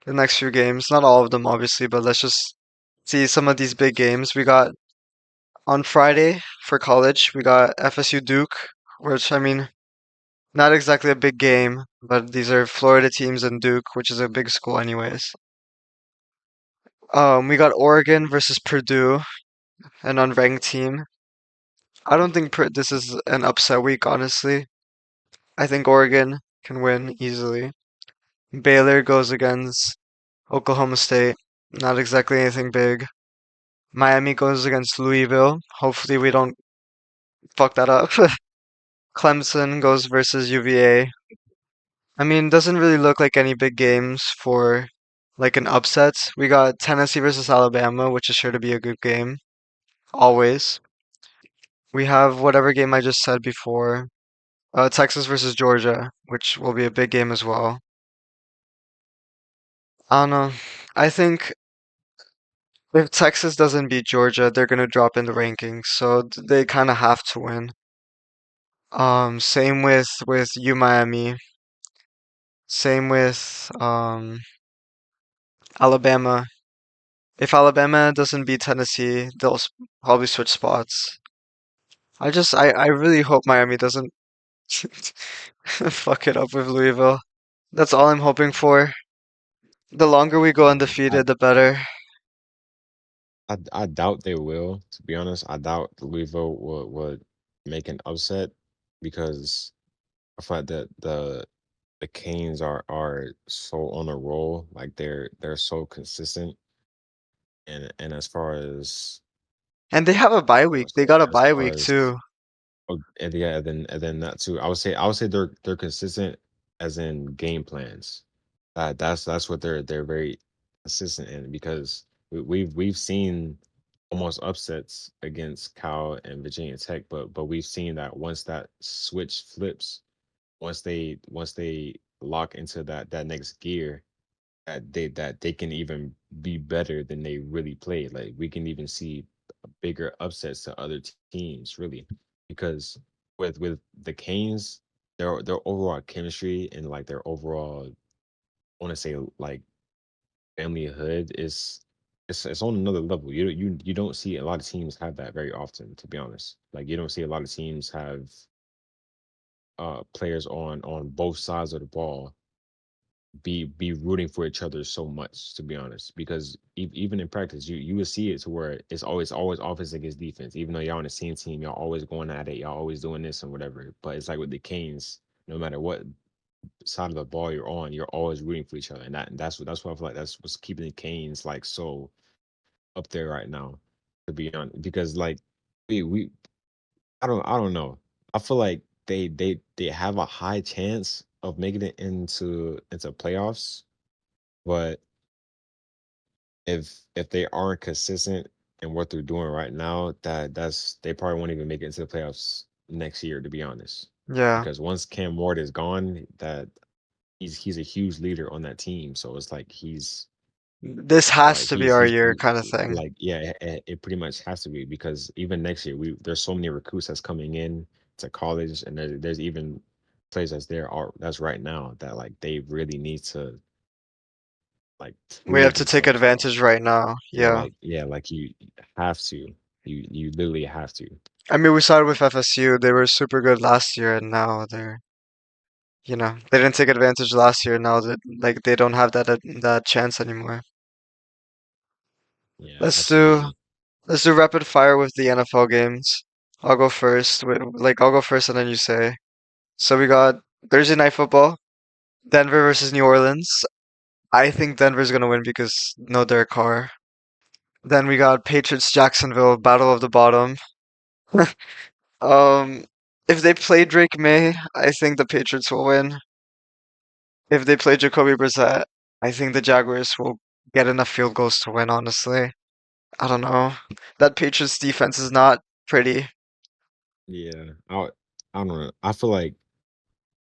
the next few games. Not all of them, obviously, but let's just see some of these big games. We got on Friday for college, we got FSU Duke, which I mean, not exactly a big game, but these are Florida teams and Duke, which is a big school anyways. We got Oregon versus Purdue, an unranked team. I don't think this is an upset week, honestly. I think Oregon can win easily. Baylor goes against Oklahoma State. Not exactly anything big. Miami goes against Louisville. Hopefully we don't fuck that up. Clemson goes versus UVA. I mean, doesn't really look like any big games for like an upset. We got Tennessee versus Alabama, which is sure to be a good game. Always. We have whatever game I just said before. Texas versus Georgia, which will be a big game as well. I don't know. I think if Texas doesn't beat Georgia, they're gonna drop in the rankings, so they kind of have to win. Same with U Miami. Same with Alabama. If Alabama doesn't beat Tennessee, they'll probably switch spots. I really hope Miami doesn't fuck it up with Louisville. That's all I'm hoping for. The longer we go I, undefeated, the better. I doubt they will. To be honest, I doubt Louisville would make an upset because I find that the Canes are so on a roll, like they're so consistent, and as far as And they have a bye I week. would They say, got a as bye far week as too. oh, and yeah, and then that too. I would say they're consistent as in game plans. That's what they're very consistent in because we've seen almost upsets against Cal and Virginia Tech, but we've seen that once that switch flips, once they lock into that next gear, that they can even be better than they really played. Like we can even see bigger upsets to other teams, really, because with the Canes, their overall chemistry and like their overall, I want to say like familyhood is it's on another level. You don't see a lot of teams have that very often, to be honest. Like you don't see a lot of teams have players on both sides of the ball be rooting for each other so much, to be honest, because even in practice you would see it to where it's always offense against defense, even though y'all on the same team, y'all always going at it, y'all always doing this and whatever. But it's like with the Canes, no matter what side of the ball you're on, you're always rooting for each other, and that's what I feel like that's what's keeping the Canes like so up there right now, to be honest, because like we I don't know. I feel like they have a high chance of making it into playoffs, but if they aren't consistent in what they're doing right now, that's they probably won't even make it into the playoffs next year, to be honest. Yeah. Because once Cam Ward is gone, that he's a huge leader on that team. So it's like This has like to be our he's year kind of thing. like yeah, it pretty much has to be because even next year there's so many recruits that's coming in to college, and there's even players that's there are that's right now that like they really need to like We have prove to take themselves now. advantage right now. Yeah. Yeah, like you have to. You literally have to. I mean, we saw it with FSU. They were super good last year, and now they didn't take advantage last year. Now that like they don't have that chance anymore. Yeah, Let's do absolutely. let's do rapid fire with the NFL games. I'll go first. I'll go first, and then you say. So we got Thursday night football, Denver versus New Orleans. I think Denver's gonna win because no Derek Carr. Then we got Patriots Jacksonville, Battle of the Bottom. Um, if they play Drake May, I think the Patriots will win. If they play Jacoby Brissett, I think the Jaguars will get enough field goals to win, honestly. I don't know. That Patriots defense is not pretty. Yeah, I don't know. I feel like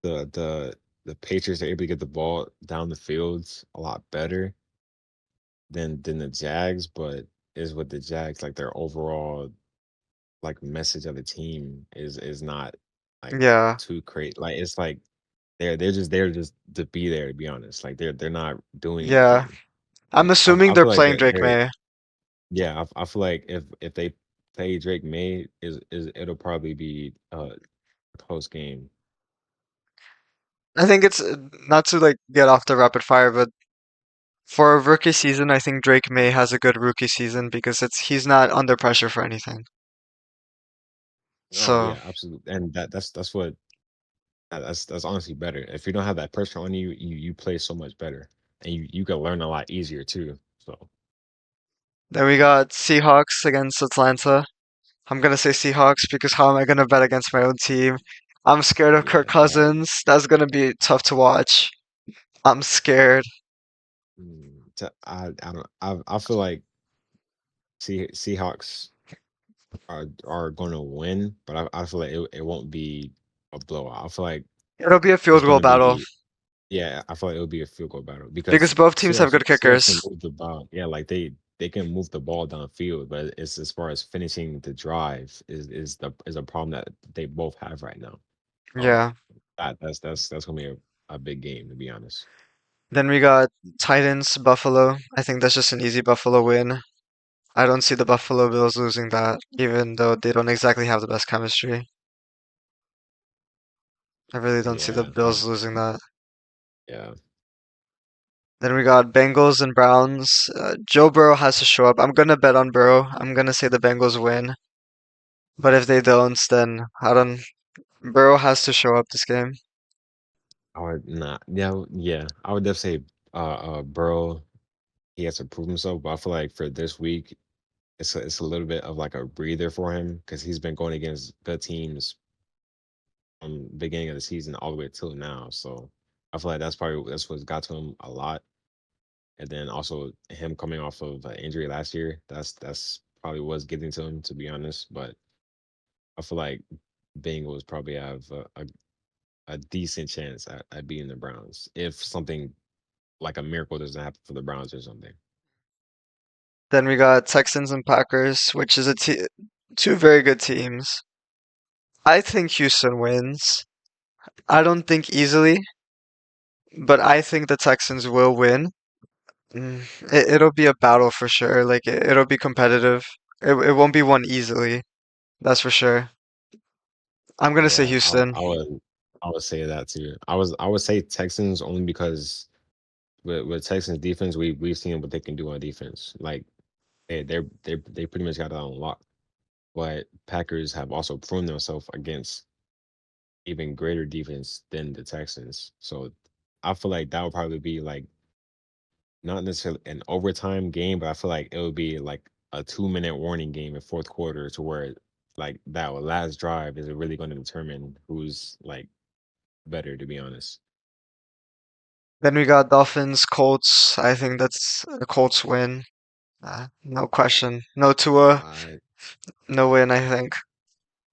the the the Patriots are able to get the ball down the fields a lot better than the Jags, but is with the Jags like their overall like message of the team is not like Yeah, too great. Like it's like they're just there just to be there, to be honest. Like they're not doing yeah. anything. I'm assuming I they're feel like playing Drake they're May. yeah, I feel like if they play Drake May is it'll probably be post game. I think it's not to like get off the rapid fire, but for a rookie season, I think Drake May has a good rookie season because he's not under pressure for anything. Oh So yeah, absolutely. And that's what that's honestly better. If you don't have that pressure on you, you play so much better, and you can learn a lot easier too. So then we got Seahawks against Atlanta. I'm gonna say Seahawks because how am I gonna bet against my own team? I'm scared of Kirk yeah, that Cousins. That's gonna be tough to watch. I'm scared. I don't I feel like Seahawks are going to win, but I feel like it won't be a blowout. I feel like It'll be a it's field going goal to battle be yeah. I feel like it'll be a field goal battle because because both teams have good Seahawks can kickers. move the ball. Yeah, like they can move the ball downfield, but it's as far as finishing the drive is a problem that they both have right now. So Yeah. that's gonna be a big game to be honest. Then we got Titans, Buffalo. I think that's just an easy Buffalo win. I don't see the Buffalo Bills losing that, even though they don't exactly have the best chemistry. I really don't see the Yeah, Bills losing that. yeah. Then we got Bengals and Browns. Joe Burrow has to show up. I'm gonna bet on Burrow. I'm gonna say the Bengals win. But if they don't, then I don't. Burrow has to show up this game. I would not. Yeah, yeah. I would definitely say Burrow. He has to prove himself, but I feel like for this week, it's a little bit of like a breather for him because he's been going against good teams from beginning of the season all the way till now. So I feel like that's what's got to him a lot. And then also him coming off of an injury last year, that's probably what's getting to him to be honest. But I feel like Bengals probably have a decent chance at beating the Browns if something like a miracle doesn't happen for the Browns or something. Then we got Texans and Packers, which is two very good teams. I think Houston wins. I don't think easily, but I think the Texans will win. It'll be a battle for sure. Like it'll be competitive. It won't be won easily. That's for sure. I'm gonna say Yeah, Houston. I would say that too. I would say Texans only because with Texans defense, we've seen what they can do on defense. Like they pretty much got it on lock. But Packers have also proven themselves against even greater defense than the Texans. So I feel like that would probably be like not necessarily an overtime game, but I feel like it would be like a 2 minute warning game in fourth quarter to where like that last drive is really going to determine who's like better, to be honest. Then we got Dolphins, Colts. I think that's the Colts win. No question. No Tua, I no win, I think.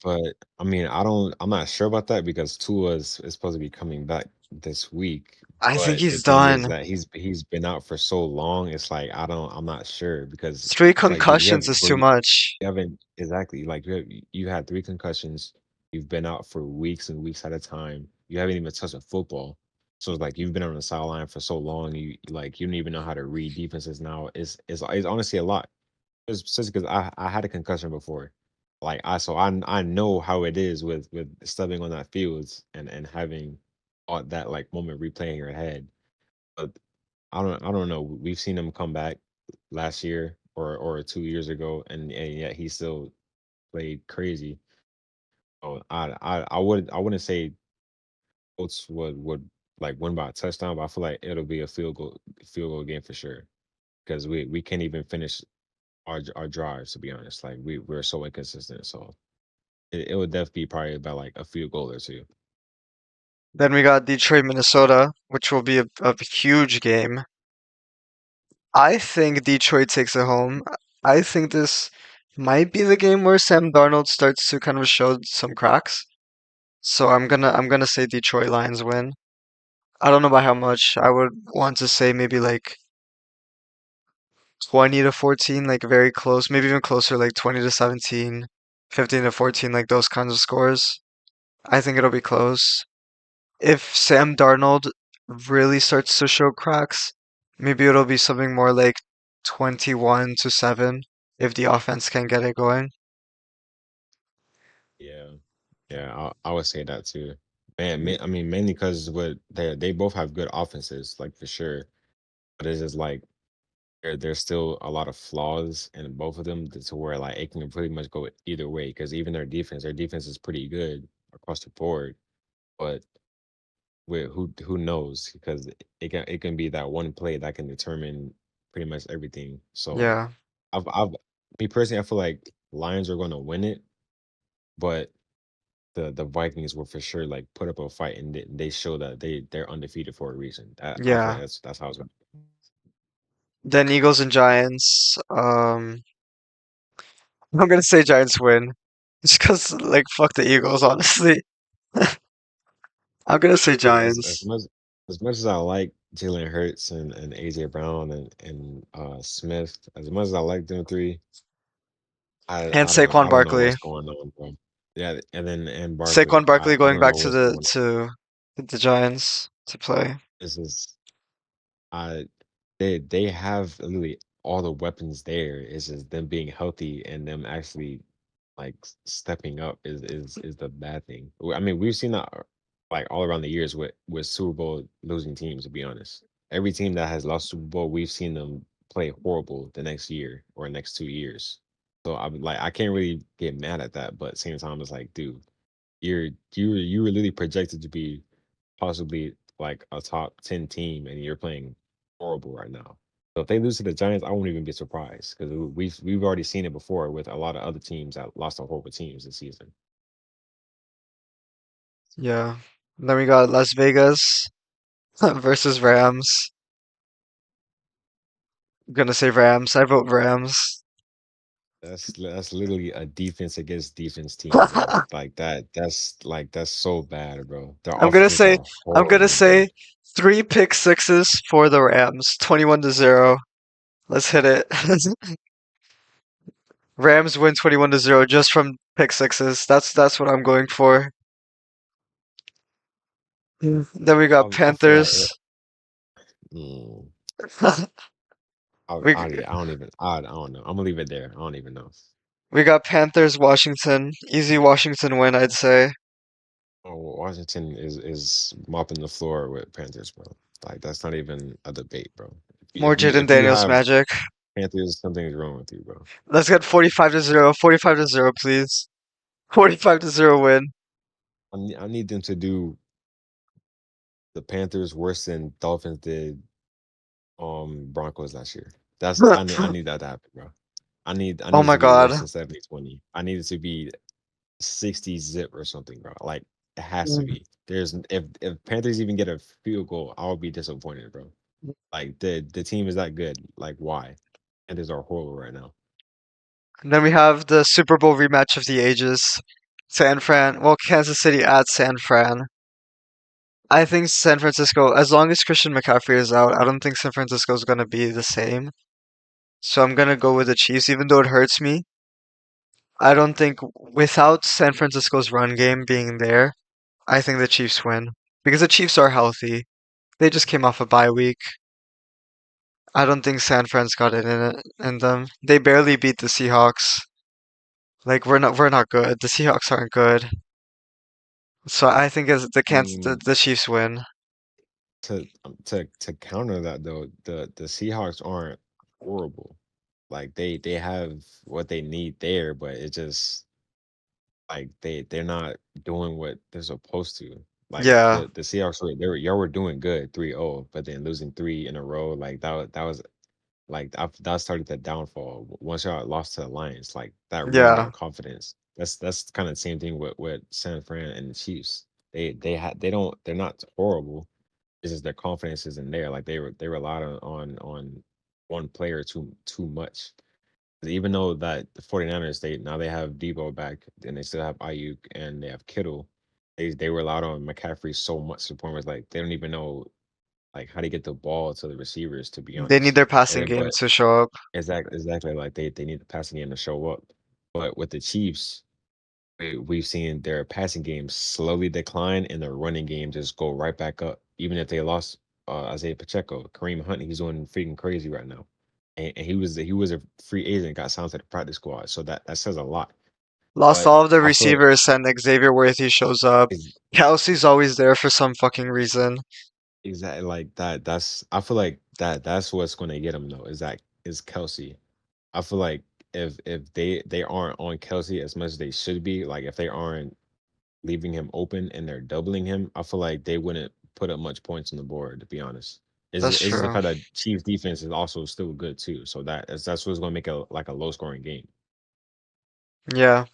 But I mean, I'm not sure about that because Tua is supposed to be coming back this week. I think But the he's thing is done. that he's been out for so long. It's like I'm not sure because Three like you have concussions is bro, too much. you haven't exactly like you had 3 concussions. You've been out for weeks and weeks at a time. You haven't even touched a football. So it's like you've been on the sideline for so long. You don't even know how to read defenses now. It's honestly a lot. It's just because I had a concussion before. Like I know how it is with stepping on that field and having all that like moment replaying in your head. But I don't know. We've seen him come back last year or 2 years ago, and yet he still played crazy. So I wouldn't say Colts would like win by a touchdown, but I feel like it'll be a field goal game for sure because we can't even finish our drives to be honest. Like we're so inconsistent. So it would definitely be probably about like a field goal or two. Then we got Detroit, Minnesota, which will be a huge game. I think Detroit takes it home. I think this. might be the game where Sam Darnold starts to kind of show some cracks. So I'm gonna say Detroit Lions win. I don't know by how much. I would want to say maybe like 20 to 14, like very close, maybe even closer, like 20 to 17, 15 to 14, like those kinds of scores. I think it'll be close. If Sam Darnold really starts to show cracks, maybe it'll be something more like 21 to 7 if the offense can get it going. Yeah, yeah, I would say that too. Man, I mean, mainly because what they both have good offenses, like for sure. But it's just like there's still a lot of flaws in both of them to where like it can pretty much go either way. Because even their defense is pretty good across the board. But with who knows? Because it can be that one play that can determine pretty much everything. So Yeah, I've me personally, I feel like Lions are going to win it, but the Vikings will for sure like put up a fight and they show that they're undefeated for a reason. I feel like yeah. that's how it's going. Then Eagles and Giants. I'm gonna say Giants win. Just 'cause like fuck the Eagles, honestly. I'm gonna say As Giants. much as I like Jalen Hurts and AJ Brown and Smith, as much as I like them three, And Saquon I don't know Barkley. what's going on, bro. Yeah, and then and Barkley, Saquon Barkley I going don't back know what's going on. to the Giants to play. This is I they have literally all the weapons there. It's just them being healthy and them actually like stepping up is the bad thing. I mean, we've seen that like all around the years with Super Bowl losing teams. To be honest, every team that has lost Super Bowl, we've seen them play horrible the next year or next 2 years. So I'm like, I can't really get mad at that, but at the same time, it's like, dude, you were literally projected to be possibly like a top 10 team and you're playing horrible right now. So if they lose to the Giants, I won't even be surprised because we've already seen it before with a lot of other teams that lost to horrible teams this season. Yeah. Then we got Las Vegas versus Rams. I'm gonna say Rams. I vote Rams. That's literally a defense against defense team, bro. Like that's so bad, bro. Their I'm gonna offenses say are I'm gonna horrible, bro. say three pick sixes for the Rams. 21 to 0. Let's hit it. Rams win 21 to 0 just from pick sixes. That's what I'm going for. Then we got I feel like Panthers. mm, We I don't even I don't know. I'm gonna leave it there. I don't even know. we got Panthers Washington. Easy Washington win, I'd say. Oh, Washington is mopping the floor with Panthers, bro. Like that's not even a debate, bro. More Jaden If you Daniels have magic. Panthers, something is wrong with you, bro. Let's get 45 to 0. 45 to 0, please. 45 to 0 win. I need them to do the Panthers worse than Dolphins did Broncos last year. I need that to happen, bro. I Oh need it my to be worse God. than 70-20. I need it to be 60 zip or something, bro. Like it has to be. There's if Panthers even get a field goal, I'll be disappointed, bro. Like the team is that good. Like why? Panthers are horrible right now. And then we have the Super Bowl rematch of the ages. Kansas City at San Fran. I think San Francisco, as long as Christian McCaffrey is out, I don't think San Francisco is going to be the same. So I'm going to go with the Chiefs, even though it hurts me. I don't think, without San Francisco's run game being there, I think the Chiefs win. Because the Chiefs are healthy. They just came off a bye week. I don't think San Fran's got it in them. They barely beat the Seahawks. Like we're not good. The Seahawks aren't good. So I think as the I Kansas mean, the Chiefs win. to counter that though, the Seahawks aren't horrible. Like they have what they need there, but it just like they're not doing what they're supposed to. Like Yeah, the Seahawks y'all were doing good 3-0, but then losing three in a row, like that was like that started the downfall. Once y'all lost to the Lions, like that ruined yeah, y'all confidence. That's kind of the same thing with San Fran and the Chiefs. They're not horrible. It's just their confidence isn't there. Like they relied on one player too much. Even though that the 49ers, they have Debo back and they still have Ayuk and they have Kittle, they relied on McCaffrey so much to the point where it's like they don't even know like how to get the ball to the receivers, to be They need honest. their And passing then game but to show up. exactly like they need the passing game to show up. But with the Chiefs, we've seen their passing game slowly decline and their running game just go right back up. Even if they lost Isaiah Pacheco, Kareem Hunt, he's doing freaking crazy right now. And he was a free agent, got signed to the practice squad. So that says a lot. Lost But all of the I feel like receivers and Xavier Worthy shows up. is Kelsey's always there for some fucking reason. exactly like that. I feel like that's what's going to get him though. Is Kelsey. I feel like if they aren't on Kelsey as much as they should be, like if they aren't leaving him open and they're doubling him, I feel like they wouldn't put up much points on the board, to be honest. That's It's just the true. fact that Chiefs defense is also still good too. So that's what's gonna make a like a low scoring game. Yeah.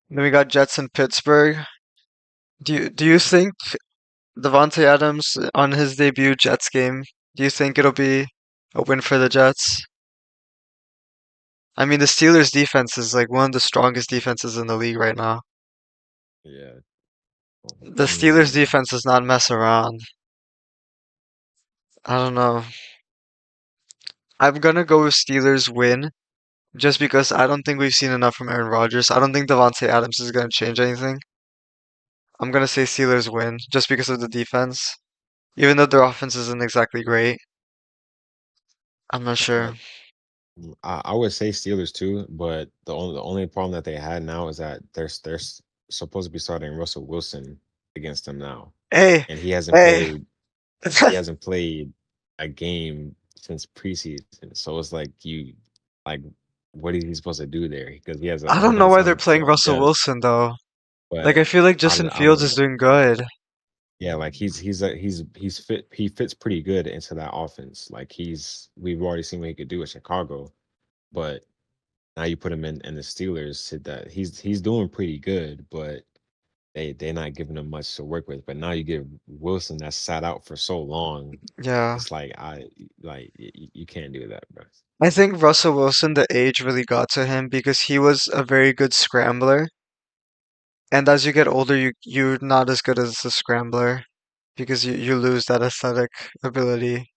Then we got Jets in Pittsburgh. Do you think Devontae Adams on his debut Jets game, do you think it'll be a win for the Jets? I mean, the Steelers defense is like one of the strongest defenses in the league right now. Yeah. The Steelers Mm, defense does not mess around. I don't know. I'm gonna go with Steelers win just because I don't think we've seen enough from Aaron Rodgers. I don't think Devontae Adams is gonna change anything. I'm gonna say Steelers win just because of the defense. Even though their offense isn't exactly great. I'm not uh, sure. I would say Steelers too, but the only problem that they had now is that they're supposed to be starting Russell Wilson against them now, Hey, and he hasn't hey. played he hasn't played a game since preseason. So it's like like what is he supposed to do there? Because he has a I whole don't know bunch why of they're time to playing Russell adjust. Wilson though. Like But I feel like Justin I Fields don't is know. doing good. Yeah, like he's fit. He fits pretty good into that offense. Like we've already seen what he could do at Chicago, but now you put him in the Steelers. Said that he's doing pretty good, but they're not giving him much to work with. But now you give Wilson that sat out for so long. Yeah. It's like you can't do that, bro. I think Russell Wilson, the age really got to him because he was a very good scrambler. And as you get older, you're not as good as a scrambler because you lose that athletic ability.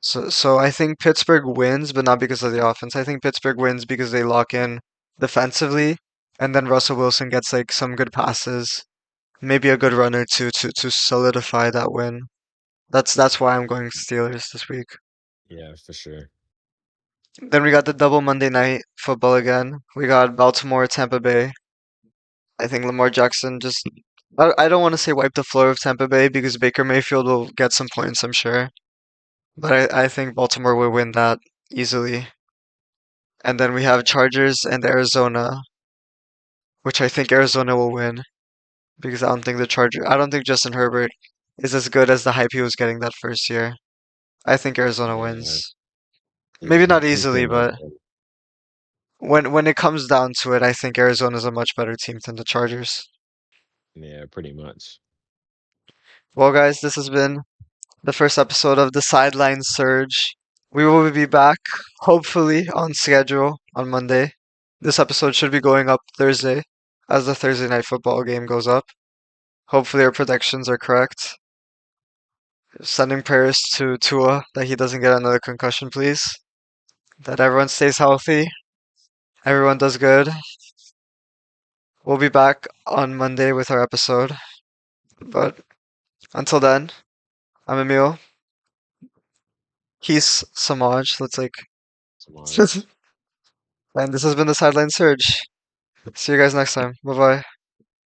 So I think Pittsburgh wins, but not because of the offense. I think Pittsburgh wins because they lock in defensively, and then Russell Wilson gets like some good passes, maybe a good runner to solidify that win. That's why I'm going Steelers this week. Yeah, for sure. Then we got the double Monday night football again. We got Baltimore, Tampa Bay. I think Lamar Jackson just I don't want to say wipe the floor of Tampa Bay because Baker Mayfield will get some points, I'm sure. But I think Baltimore will win that easily. And then we have Chargers and Arizona, which I think Arizona will win because I don't think Justin Herbert is as good as the hype he was getting that first year. I think Arizona Yeah, wins. Maybe not he's easily, getting but overrated. when it comes down to it, I think Arizona's a much better team than the Chargers. Yeah, pretty much. Well, guys, this has been the first episode of the Sideline Surge. We will be back, hopefully, on schedule on Monday. This episode should be going up Thursday as the Thursday night football game goes up. Hopefully, our predictions are correct. Sending prayers to Tua that he doesn't get another concussion, please. That everyone stays healthy, everyone does good. We'll be back on Monday with our episode. But until then, I'm Emil. He's Samaj. Let's like. Samaj. And this has been the Sideline Surge. See you guys next time. Bye bye.